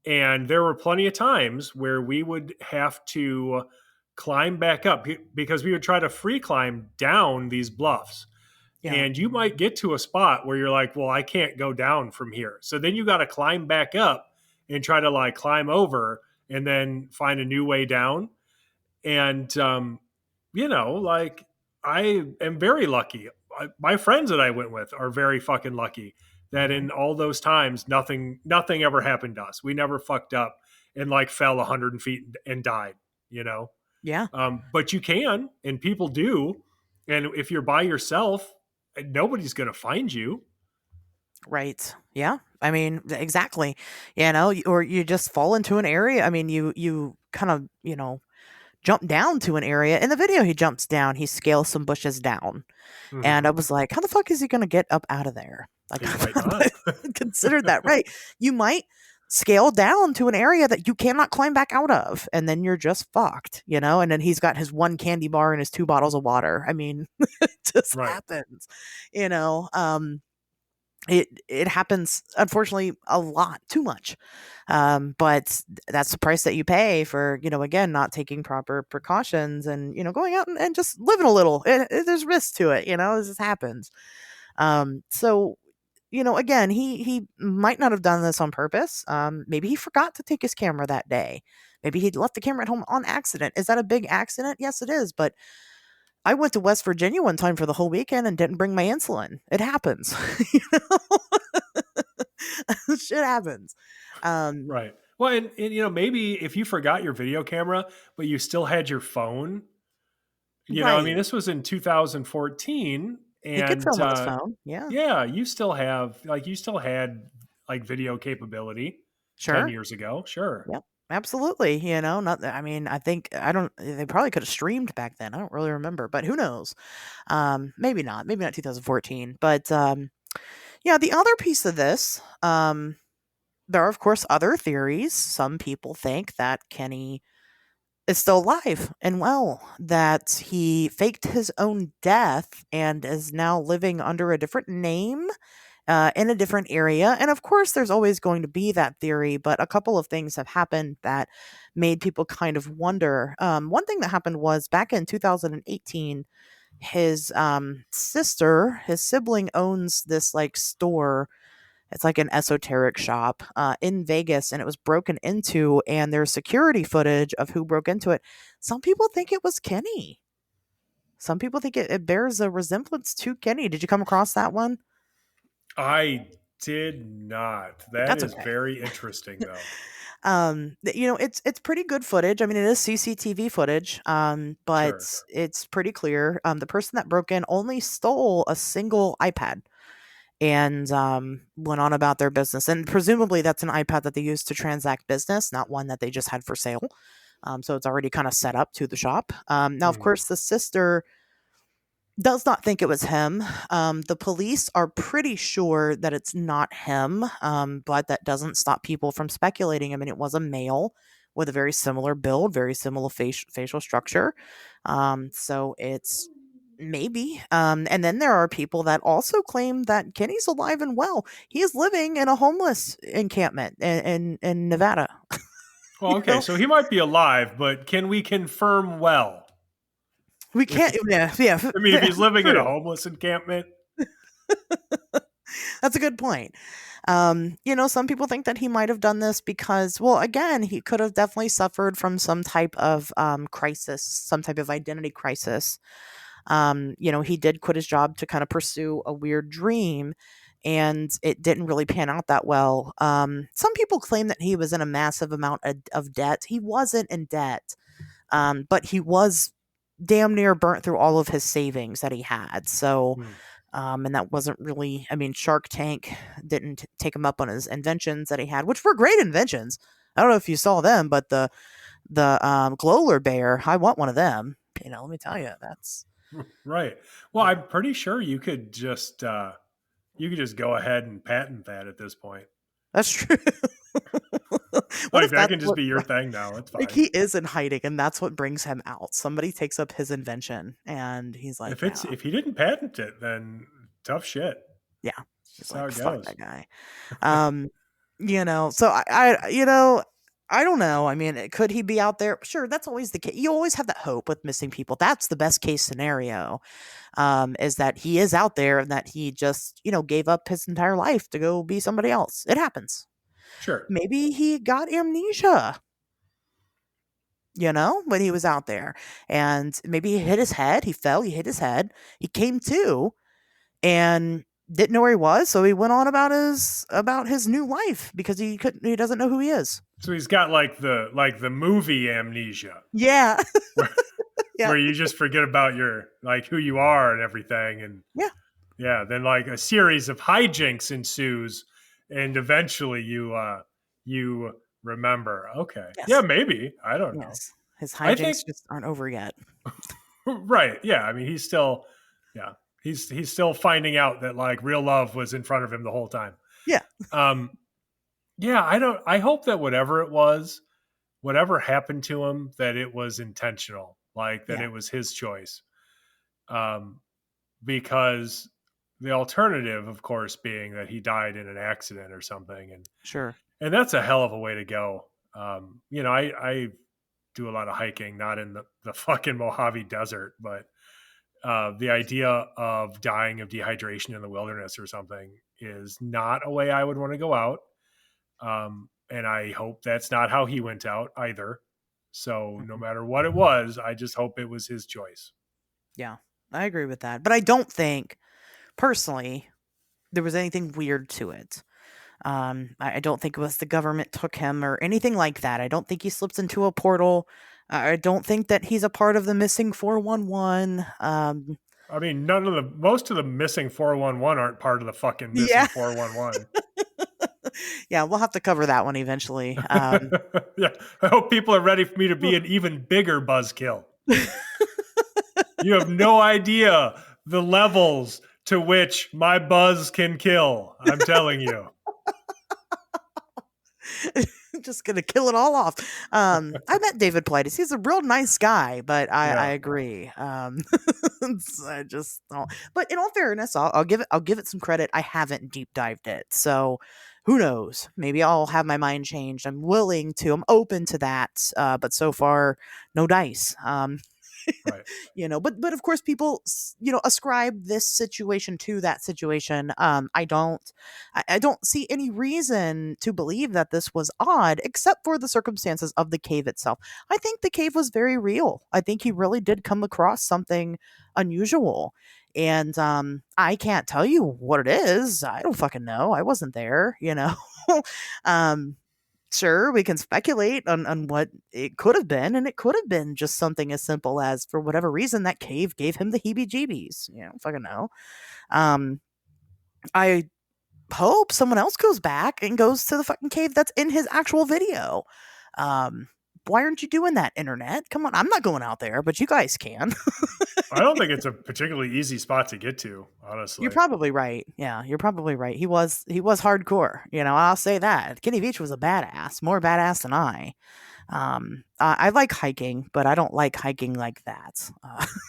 and there were plenty of times where we would have to climb back up because we would try to free climb down these bluffs, Yeah. and you might get to a spot where you're like, well, I can't go down from here, so then you got to climb back up and try to like climb over and then find a new way down. And like I am very lucky. My friends that I went with are very fucking lucky that Mhm. in all those times nothing ever happened to us. We never fucked up and like fell 100 feet and died. You know, Yeah. but you can, and people do. And if you're by yourself, nobody's going to find you. Right. Yeah. I mean, exactly. Or you just fall into an area. I mean, you kind of, jump down to an area. In the video, he jumps down, he scales some bushes down. And I Hmm. was like, how the fuck is he going to get up out of there? Like, He I've might not not. considered that, right? You might scale down to an area that you cannot climb back out of, and then you're just fucked. And then he's got his one candy bar and his two bottles of water. I mean, it just Right. happens, you know. It happens, unfortunately, a lot, too much. But that's the price that you pay for, again, not taking proper precautions and, going out and just living a little. There's risk to it, this just happens. So, again, he might not have done this on purpose. Maybe he forgot to take his camera that day. Maybe he left the camera at home on accident. Is that a big accident? Yes, it is. But I went to West Virginia one time for the whole weekend and didn't bring my insulin. It happens. Shit happens. Um, Right. Well, and maybe if you forgot your video camera, but you still had your phone, I mean, right. this was in 2014, He could and film on his phone. Yeah. yeah, you still had like video capability 10 Sure. years ago. Sure. Yep. Absolutely. Not I mean, I think I don't they probably could have streamed back then. I don't really remember, but who knows? Maybe not. Maybe not 2014. But yeah, the other piece of this, there are of course other theories. Some people think that Kenny is still alive and well, that he faked his own death and is now living under a different name in a different area. And of course, there's always going to be that theory, but a couple of things have happened that made people kind of wonder. One thing that happened was back in 2018, his his sibling owns this like store. It's like an esoteric shop in Vegas, and it was broken into, and there's security footage of who broke into it. Some people think it was Kenny. Some people think it bears a resemblance to Kenny. Did you come across that one? I did not. That That's is okay. very interesting, though. It's pretty good footage. I mean, it is CCTV footage, but Sure. it's pretty clear. The person that broke in only stole a single iPad and went on about their business. And presumably, that's an iPad that they used to transact business, not one that they just had for sale. So it's already kind of set up to the shop. Now, of Hmm. course, the sister does not think it was him. The police are pretty sure that it's not him, but that doesn't stop people from speculating. I mean, it was a male with a very similar build, very similar facial structure. So it's maybe. And then there are people that also claim that Kenny's alive and well. He is living in a homeless encampment in Nevada. Well, you okay, know, so he might be alive, but can we confirm well? we can't. Yeah, yeah, I mean, if he's living in a true. homeless encampment, That's a good point. Some people think that he might have done this because, well, again, he could have definitely suffered from some type of crisis, some type of identity crisis. He did quit his job to kind of pursue a weird dream, and it didn't really pan out that well. Some people claim that he was in a massive amount of debt. He wasn't in debt, but he was damn near burnt through all of his savings that he had. So, hmm, and that wasn't really, I mean, Shark Tank didn't take him up on his inventions that he had, which were great inventions. I don't know if you saw them, but the Glowler bear, I want one of them. Let me tell you, that's right. Well, yeah, I'm pretty sure you could just go ahead and patent that at this point. that's true. What Like if that that's can just what be your thing now. It's like fine. he is in hiding and that's what brings him out? Somebody takes up his invention and he's like, If yeah, it's if he didn't patent it, then tough shit. yeah. It's He's just how like, it fuck that goes. guy. Um, so I don't know. I mean, could he be out there? Sure, that's always the case. You always have that hope with missing people. That's the best case scenario. Is that he is out there and that he just, gave up his entire life to go be somebody else. It happens. Sure. Maybe he got amnesia, when he was out there. And maybe he hit his head. He fell, he hit his head. He came to and didn't know where he was, so he went on about his new life because he doesn't know who he is. So he's got like the movie amnesia, Yeah. where Yeah. where you just forget about your like who you are and everything, and Yeah. yeah, then like a series of hijinks ensues, and eventually you remember. Okay, yeah, Yes. maybe, I don't know. Yes. His I think hijinks just aren't over yet. right, yeah. I mean, he's still, yeah, he's still finding out that like real love was in front of him the whole time. Yeah. Um, yeah, I don't. I hope that whatever it was, whatever happened to him, that it was intentional, like that Yeah. it was his choice. Um, because the alternative, of course, being that he died in an accident or something, Sure. and that's a hell of a way to go. I do a lot of hiking, not in the fucking Mojave Desert, but the idea of dying of dehydration in the wilderness or something is not a way I would want to go out. And I hope that's not how he went out either. So no Mhm. matter what it was, I just hope it was his choice. Yeah. I agree with that. But I don't think, personally, there was anything weird to it. I don't think it was the government took him or anything like that. I don't think he slips into a portal. I don't think that he's a part of the missing 411. I mean, most of the missing 411 aren't part of the fucking missing Yeah. 411. Yeah, we'll have to cover that one eventually. Yeah, I hope people are ready for me to be an even bigger buzzkill. You have no idea the levels to which my buzz can kill. I'm telling you. Just gonna kill it all off. I met David Pilates. He's a real nice guy, but I Yeah, agree. I just don't. But in all fairness, I'll give it some credit. I haven't deep dived it, so who knows? Maybe I'll have my mind changed. I'm willing to. I'm open to that. But so far, no dice. right. But of course people ascribe this situation to that situation. I don't see any reason to believe that this was odd except for the circumstances of the cave itself. I think the cave was very real. I think he really did come across something unusual, and I can't tell you what it is. I don't fucking know. I wasn't there. um Sure, we can speculate on what it could have been, and it could have been just something as simple as, for whatever reason, that cave gave him the heebie-jeebies. Fucking know. Um, I hope someone else goes back and goes to the fucking cave that's in his actual video. Um, why aren't you doing that, internet? Come on, I'm not going out there, but you guys can. I don't think it's a particularly easy spot to get to, You're honestly. probably right. Yeah, you're probably right. He was hardcore. I'll say that. Kenny Beach was a badass, more badass than I. I like hiking, but I don't like hiking like that.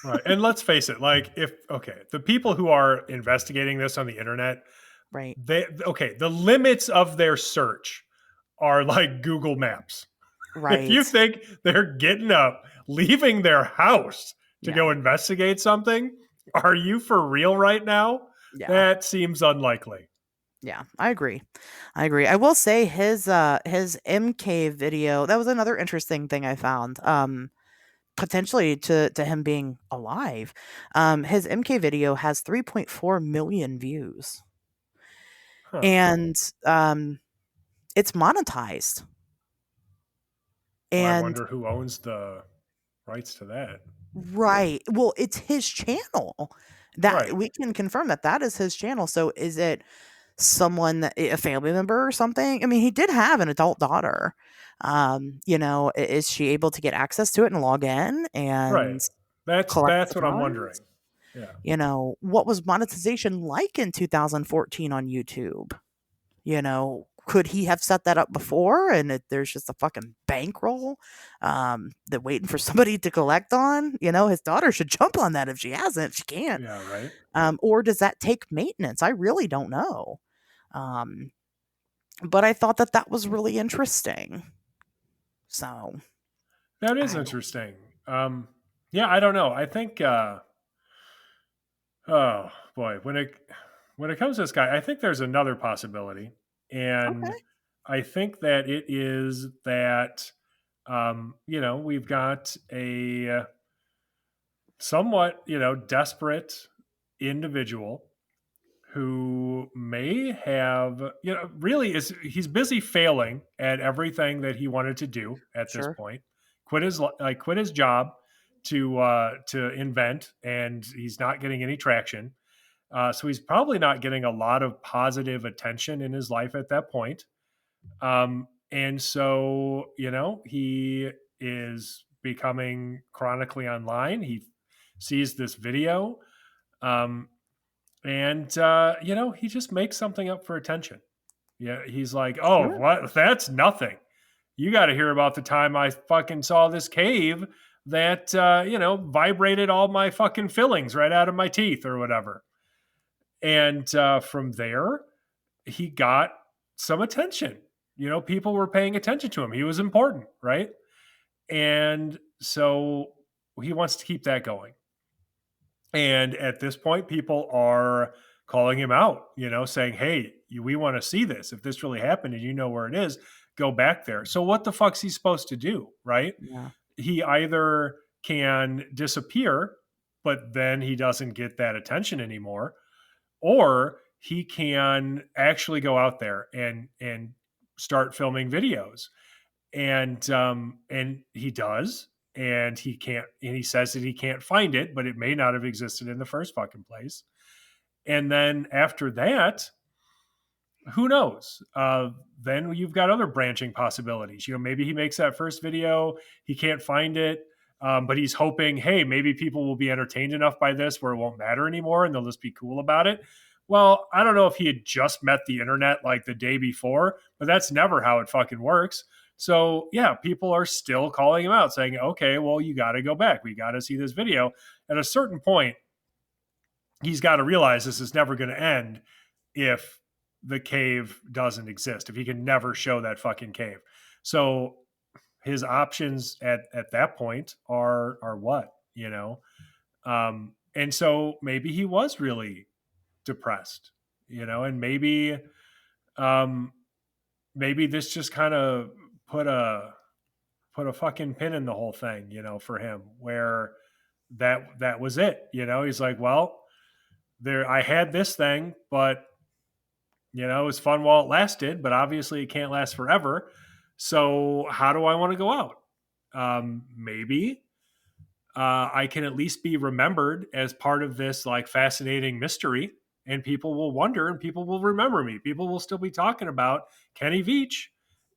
Right. And let's face it, like if okay, the people who are investigating this on the internet, Right, the limits of their search are like Google Maps. If you right, think they're getting up, leaving their house to yeah, go investigate something, are you for real right now? yeah, That seems unlikely. yeah. I agree. I will say his M Cave video. That was another interesting thing I found. Potentially to him being alive. His MK video has 3.4 million views, Huh. and it's monetized. Well, I And wonder who owns the rights to that. right. Well, it's his channel. That Right. we can confirm that is his channel. So is it a family member or something? I mean, he did have an adult daughter. Is she able to get access to it and log in Right. and collect That's the what I'm wondering. funds? Yeah. What was monetization like in 2014 on YouTube? Could he have set that up before and there's just a fucking bankroll that waiting for somebody to collect on? His daughter should jump on that if she hasn't. She can't. Yeah, right. Or does that take maintenance? I really don't know. Um, but I thought that was really interesting. So That is I don't. interesting. Yeah, I don't know. I think oh boy, when it comes to this guy, I think there's another possibility. And Okay. I think that it is that, we've got a somewhat, desperate individual who may have, really is he's busy failing at everything that he wanted to do at this Sure. point. Quit his job to invent, and he's not getting any traction. So he's probably not getting a lot of positive attention in his life at that point. And so, he is becoming chronically online. He sees this video, um, and he just makes something up for attention. Yeah, he's like, "Oh, Sure. what? That's nothing. You got to hear about the time I fucking saw this cave that vibrated all my fucking fillings right out of my teeth or whatever." And from there, he got some attention. People were paying attention to him. He was important, right? And so he wants to keep that going. And at this point, people are calling him out, saying, "Hey, we want to see this. If this really happened and you know where it is, go back there." So what the fuck's he supposed to do, right? Yeah. He either can disappear, but then he doesn't get that attention anymore, or he can actually go out there and start filming videos. And he does, and he says that he can't find it, but it may not have existed in the first fucking place. And then after that, who knows? Then you've got other branching possibilities. Maybe he makes that first video, he can't find it, but he's hoping, hey, maybe people will be entertained enough by this where it won't matter anymore and they'll just be cool about it. Well, I don't know if he had just met the internet like the day before, but that's never how it fucking works. So yeah, people are still calling him out saying, okay, well, you got to go back. We got to see this video. At a certain point, he's got to realize this is never going to end if the cave doesn't exist, if he can never show that fucking cave. So his options at that point are what, and so maybe he was really depressed, and um maybe this just kind of put a fucking pin in the whole thing, for him, where that was it. He's like, well, there, I had this thing, but it was fun while it lasted, but obviously it can't last forever. So how do I want to go out? Maybe I can at least be remembered as part of this like fascinating mystery, and people will wonder, and people will remember me. People will still be talking about Kenny Veach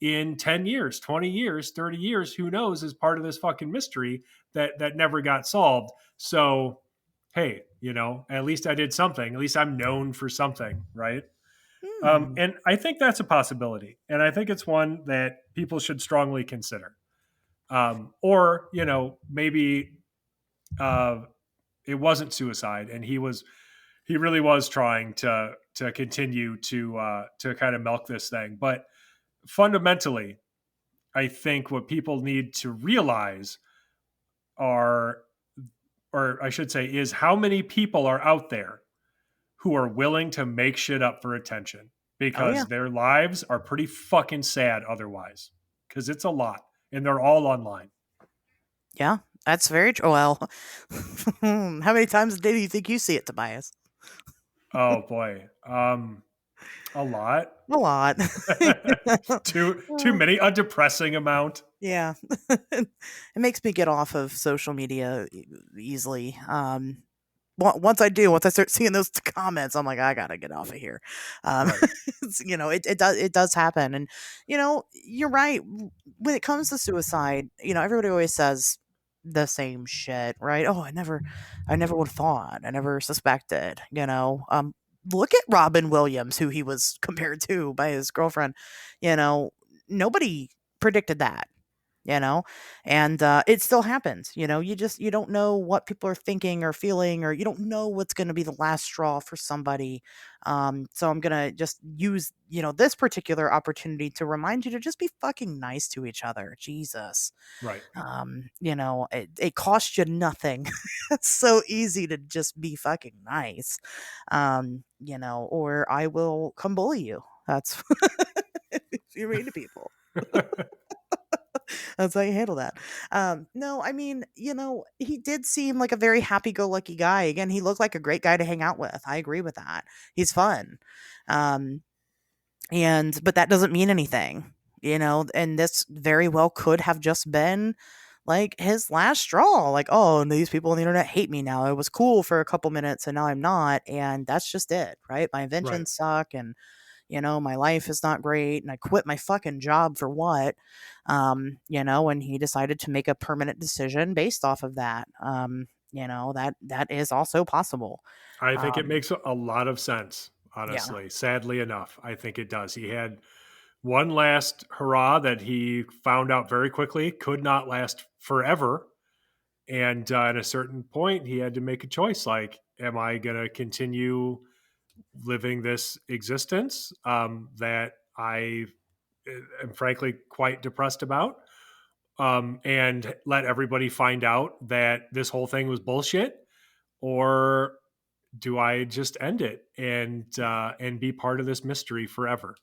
in 10 years, 20 years, 30 years, who knows, as part of this fucking mystery that never got solved. So, hey, at least I did something. At least I'm known for something, right? Hmm. And I think that's a possibility. And I think it's one that people should strongly consider. Or, maybe uh, it wasn't suicide, and he really was trying to continue to kind of milk this thing. But fundamentally, I think what people need to realize are, or I should say, is how many people are out there who are willing to make shit up for attention, Oh yeah. because their lives are pretty fucking sad otherwise. Because it's a lot, and they're all online. Yeah. That's very true. Well, how many times a day do you think you see it, Tobias? Oh boy, a lot. A lot. Too Uh, many. A depressing amount. yeah. It makes me get off of social media easily. Once I start seeing those comments, I'm like, I gotta get off of here. Um, Right. it does happen, and you're right. When it comes to suicide, everybody always says the same shit, right? Oh, I never would have thought, I never suspected. Look at Robin Williams, who he was compared to by his girlfriend. You know, nobody predicted that, you know and it still happens. You don't know what people are thinking or feeling, or you don't know what's going to be the last straw for somebody. So I'm going to just use this particular opportunity to remind you to just be fucking nice to each other. Jesus. Right. It costs you nothing. It's so easy to just be fucking nice. Or I will come bully you. That's You're mean to people. That's how you handle that. No, I mean, he did seem like a very happy-go-lucky guy. Again, he looked like a great guy to hang out with. I agree with that. He's fun. Um, but that doesn't mean anything, and this very well could have just been like his last straw. Like, oh, these people on the internet hate me now. It was cool for a couple minutes and now I'm not. And that's just it, right? My Right. inventions suck and my life is not great and I quit my fucking job for what? And he decided to make a permanent decision based off of that. That is also possible. I think it Um, makes a lot of sense, yeah. honestly. Sadly enough, I think it does. He had one last hurrah that he found out very quickly could not last forever. And at a certain point, he had to make a choice like, am I going to continue living this existence that I am frankly quite depressed about? And let everybody find out that this whole thing was bullshit? Or do I just end it and be part of this mystery forever?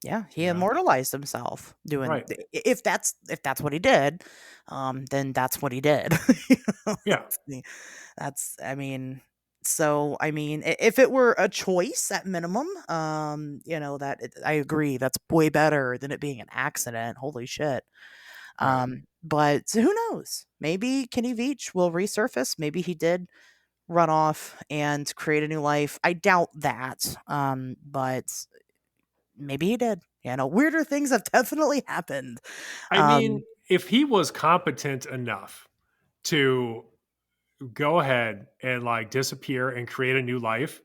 Yeah, he You know, immortalized himself doing right? if that's what he did, then that's what he did. Yeah. That's I mean, so I mean, if it were a choice at minimum, I agree that's way better than it being an accident. Holy shit. Right. But who knows? Maybe Kenny Veach will resurface. Maybe he did run off and create a new life. I doubt that. But maybe he did. Weirder things have definitely happened. I Um, mean, if he was competent enough to go ahead and like disappear and create a new life,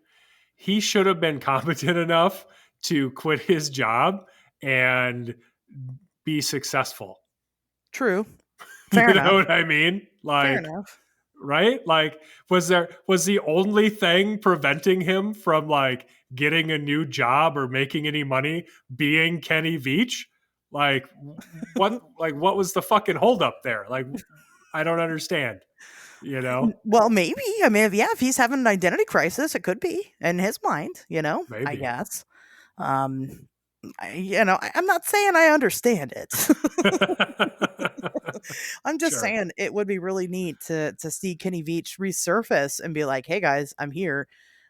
he should have been competent enough to quit his job and be successful. True. Fair You know enough. what I mean? Fair Like, enough. right? Like, was the only thing preventing him from like getting a new job or making any money being Kenny Veach? Like, what was the fucking holdup there? Like, I don't understand. You know, Well, maybe. I mean, if he's having an identity crisis, it could be in his mind. I maybe. guess. Um, I'm not saying I understand it. I'm just Sure. saying it would be really neat to see Kenny Veach resurface and be like, "Hey guys, I'm here."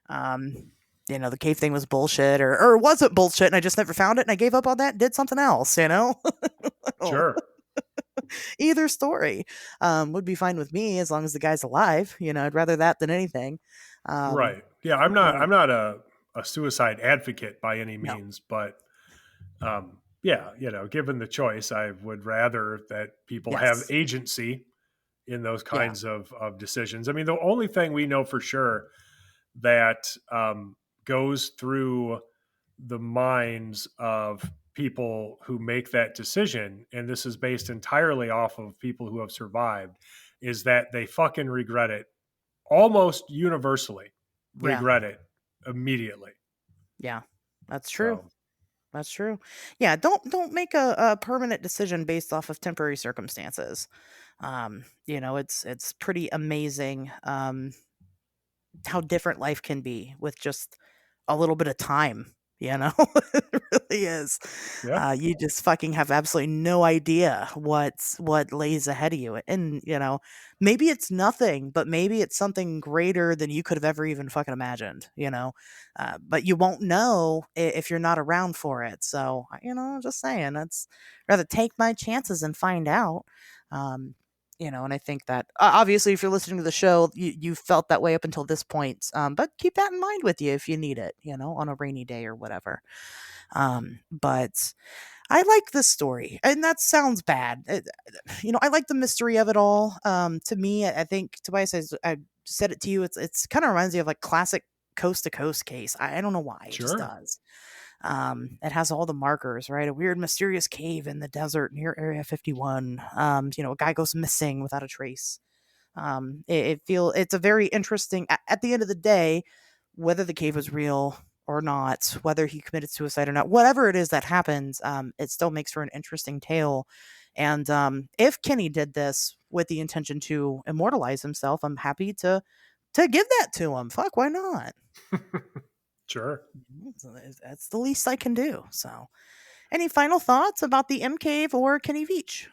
The cave thing was bullshit, or was it bullshit, and I just never found it, and I gave up on that and did something else. Oh, Sure. either story would be fine with me as long as the guy's alive. I'd rather that than anything. Um, Right. Yeah, but I'm not a suicide advocate by any no, means, but yeah, given the choice, I would rather that people have yes, agency in those yeah, kinds of decisions. I mean, the only thing we know for sure that goes through the minds of people who make that decision, and this is based entirely off of people who have survived, is that they fucking regret it almost universally, yeah, regret it immediately. yeah. That's true. So, That's true. Yeah, don't make a permanent decision based off of temporary circumstances. It's pretty amazing how different life can be with just a little bit of time. It really is. yeah, You just fucking have absolutely no idea what lays ahead of you, and maybe it's nothing, but maybe it's something greater than you could have ever even fucking imagined. But you won't know if you're not around for it. So just saying, that's rather take my chances and find out. Um, and I think that obviously, if you're listening to the show, you felt that way up until this point. But keep that in mind with you if you need it, on a rainy day or whatever. But I like this story, and that sounds bad. I like the mystery of it all. To me, I think Tobias says I said it to you. It's kind of reminds me of like classic coast to coast case. I don't know why it just sure. does. It has all the markers, right? A weird, mysterious cave in the desert near Area 51. A guy goes missing without a trace. It's a very interesting. At the end of the day, whether the cave was real or not, whether he committed suicide or not, whatever it is that happens, it still makes for an interesting tale. And if Kenny did this with the intention to immortalize himself, I'm happy to give that to him. Fuck, why not? Sure. So that's the least I can do. So Any final thoughts about the M Cave or Kenny Veach?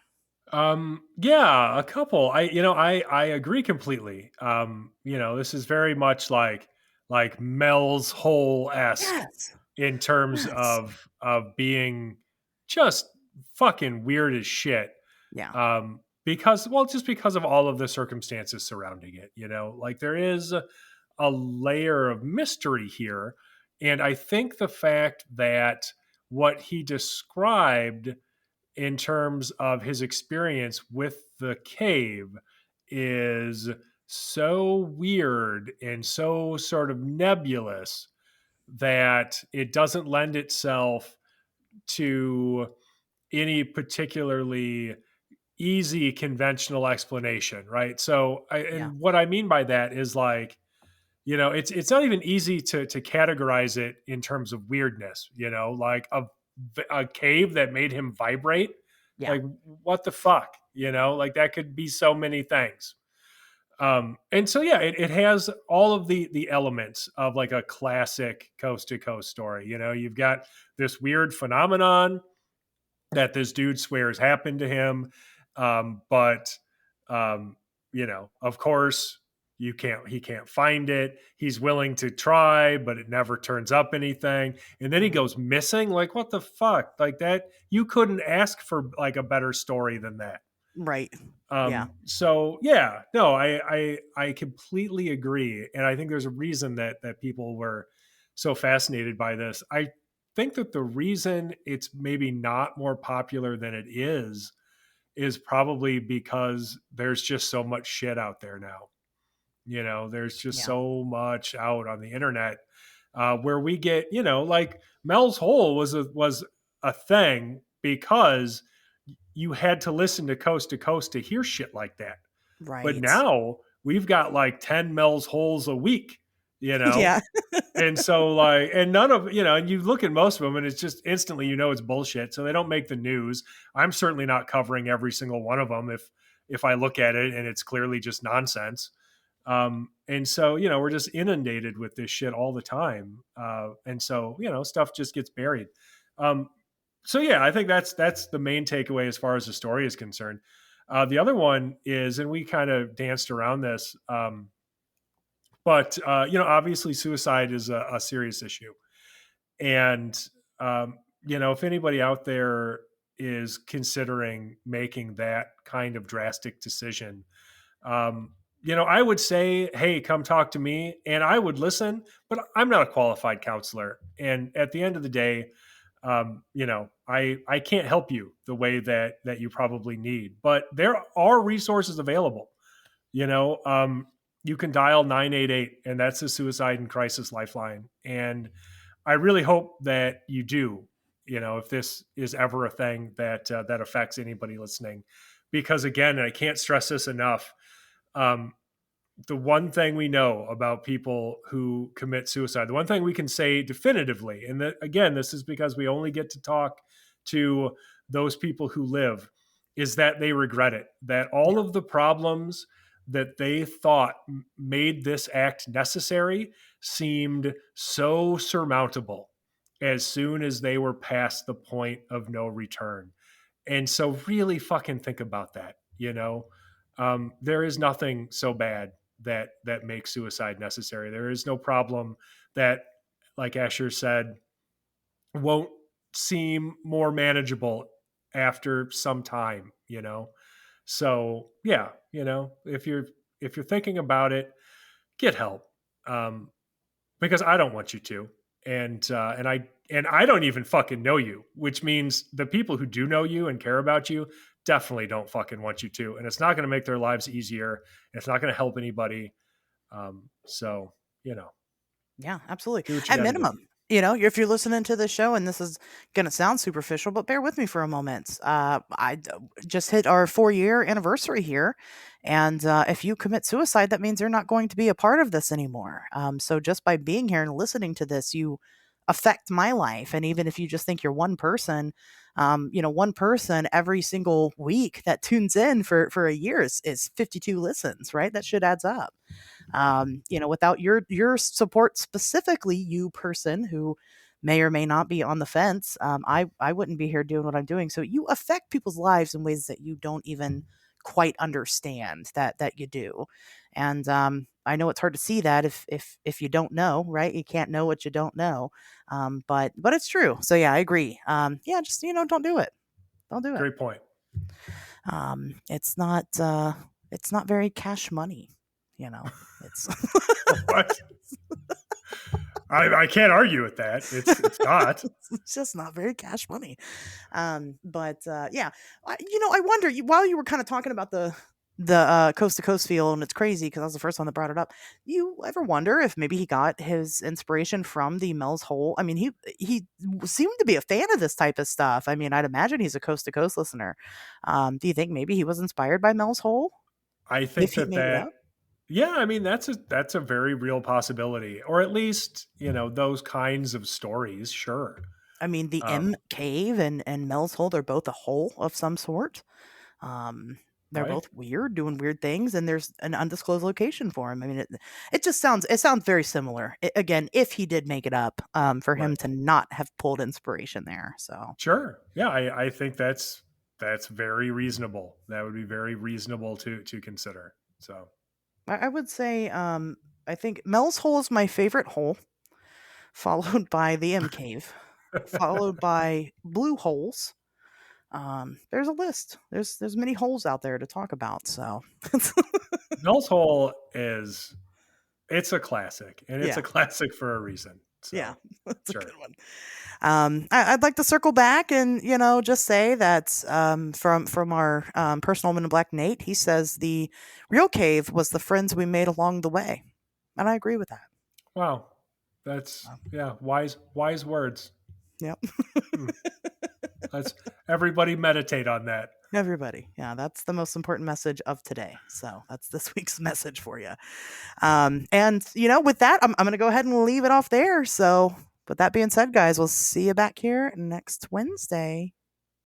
Yeah, a couple. I agree completely. This is very much like Mel's Hole esque Yes. in terms Yes. of being just fucking weird as shit. Yeah. Because well, just because of all of the circumstances surrounding it, like there is a layer of mystery here, and I think the fact that what he described in terms of his experience with the cave is so weird and so sort of nebulous that it doesn't lend itself to any particularly easy conventional explanation, right? So, Yeah. and what I mean by that is like, it's not even easy to categorize it in terms of weirdness, like a cave that made him vibrate. Yeah. Like, what the fuck, like that could be so many things. And so yeah, it has all of the elements of like a classic coast to coast story. You've got this weird phenomenon that this dude swears happened to him. But of course, he can't find it. He's willing to try, but it never turns up anything. And then he Mhm. goes missing. Like, what the fuck? Like that, you couldn't ask for like a better story than that. Right. Yeah. So yeah, no, I completely agree. And I think there's a reason that people were so fascinated by this. I think that the reason it's maybe not more popular than it is probably because there's just so much shit out there now. There's just Yeah. so much out on the internet where we get, like Mel's Hole was a thing because you had to listen to Coast to hear shit like that. But Right. now we've got like 10 Mel's Holes a week, you know? Yeah. And so like, and none of, and you look at most of them and it's just instantly, it's bullshit. So they don't make the news. I'm certainly not covering every single one of them if I look at it and it's clearly just nonsense. And so, we're just inundated with this shit all the time. And so, stuff just gets buried. Um, so yeah, I think that's the main takeaway as far as the story is concerned. The other one is, and we kind of danced around this, but obviously suicide is a serious issue, and if anybody out there is considering making that kind of drastic decision, I would say, hey, come talk to me, and I would listen, but I'm not a qualified counselor, and at the end of the day, I can't help you the way that you probably need, but there are resources available. you know um, you can dial 988, and that's the suicide and crisis lifeline, and I really hope that you do, if this is ever a thing that affects anybody listening, because again, and I can't stress this enough, um, the one thing we know about people who commit suicide, the one thing we can say definitively, and that, again, this is because we only get to talk to those people who live, is that they regret it. That all Yeah. of the problems that they thought made this act necessary seemed so surmountable as soon as they were past the point of no return. And so, really fucking think about that. There is nothing so bad that makes suicide necessary. There is no problem that, like Asherz said, won't seem more manageable after some time. So yeah, if you're thinking about it, get help. Um, because I don't want you to, and I don't even fucking know you, which means the people who do know you and care about you definitely don't fucking want you to, and it's not going to make their lives easier. And it's not going to help anybody. So Yeah, absolutely. do what you At got to do. minimum, if you're listening to this show and this is going to sound superficial, but bear with me for a moment. Just hit our 4-year anniversary here. And if you commit suicide, that means you're not going to be a part of this anymore. So just by being here and listening to this, you affect my life. And even if you just think you're one person, one person every single week that tunes in for a year is 52 listens, right? That shit adds up. Without your support, specifically you person who may or may not be on the fence, I wouldn't be here doing what I'm doing. So you affect people's lives in ways that you don't even quite understand that you do. And I know it's hard to see that if you don't know, right? You can't know what you don't know. But it's true. So yeah, I agree. Yeah, just don't do it. Don't do it. Great point. It's not very cash money. It's What? I can't argue with that. It's not. it's just not very cash money. But yeah, I wonder while you were kind of talking about the coast to coast feel, and it's crazy because I was the first one that brought it up. You ever wonder if maybe he got his inspiration from the Mel's Hole? I mean, he seemed to be a fan of this type of stuff. I mean, I'd imagine he's a coast to coast listener. Do you think maybe he was inspired by Mel's Hole I if think he that made it up? yeah, I mean that's a very real possibility, or at least those kinds of stories. Sure. I mean, the Um, M Cave and Mel's Hole, they're both a hole of some sort. Um, they're right. both weird, doing weird things, and there's an undisclosed location for him. I mean, it sounds very similar. Again, if he did make it up, for him Right. to not have pulled inspiration there. So Sure. Yeah, I think that's very reasonable. That would be very reasonable to consider. So I would say, I think Mel's Hole is my favorite hole, followed by the M Cave, followed by Blue Holes. There's a list. There's many holes out there to talk about. So Null's Hole it's a classic, and it's yeah. a classic for a reason. Yeah, So that's a sure. good one. I'd like to circle back and just say that from our personal woman in black Nate, he says the real cave was the friends we made along the way, and I agree with that. Wow. That's Um, yeah, wise words. yep, Hmm. Let's everybody meditate on that. everybody. Yeah, that's the most important message of today. So that's this week's message for you. And with that, I'm going to go ahead and leave it off there. So with that being said, guys, we'll see you back here next Wednesday.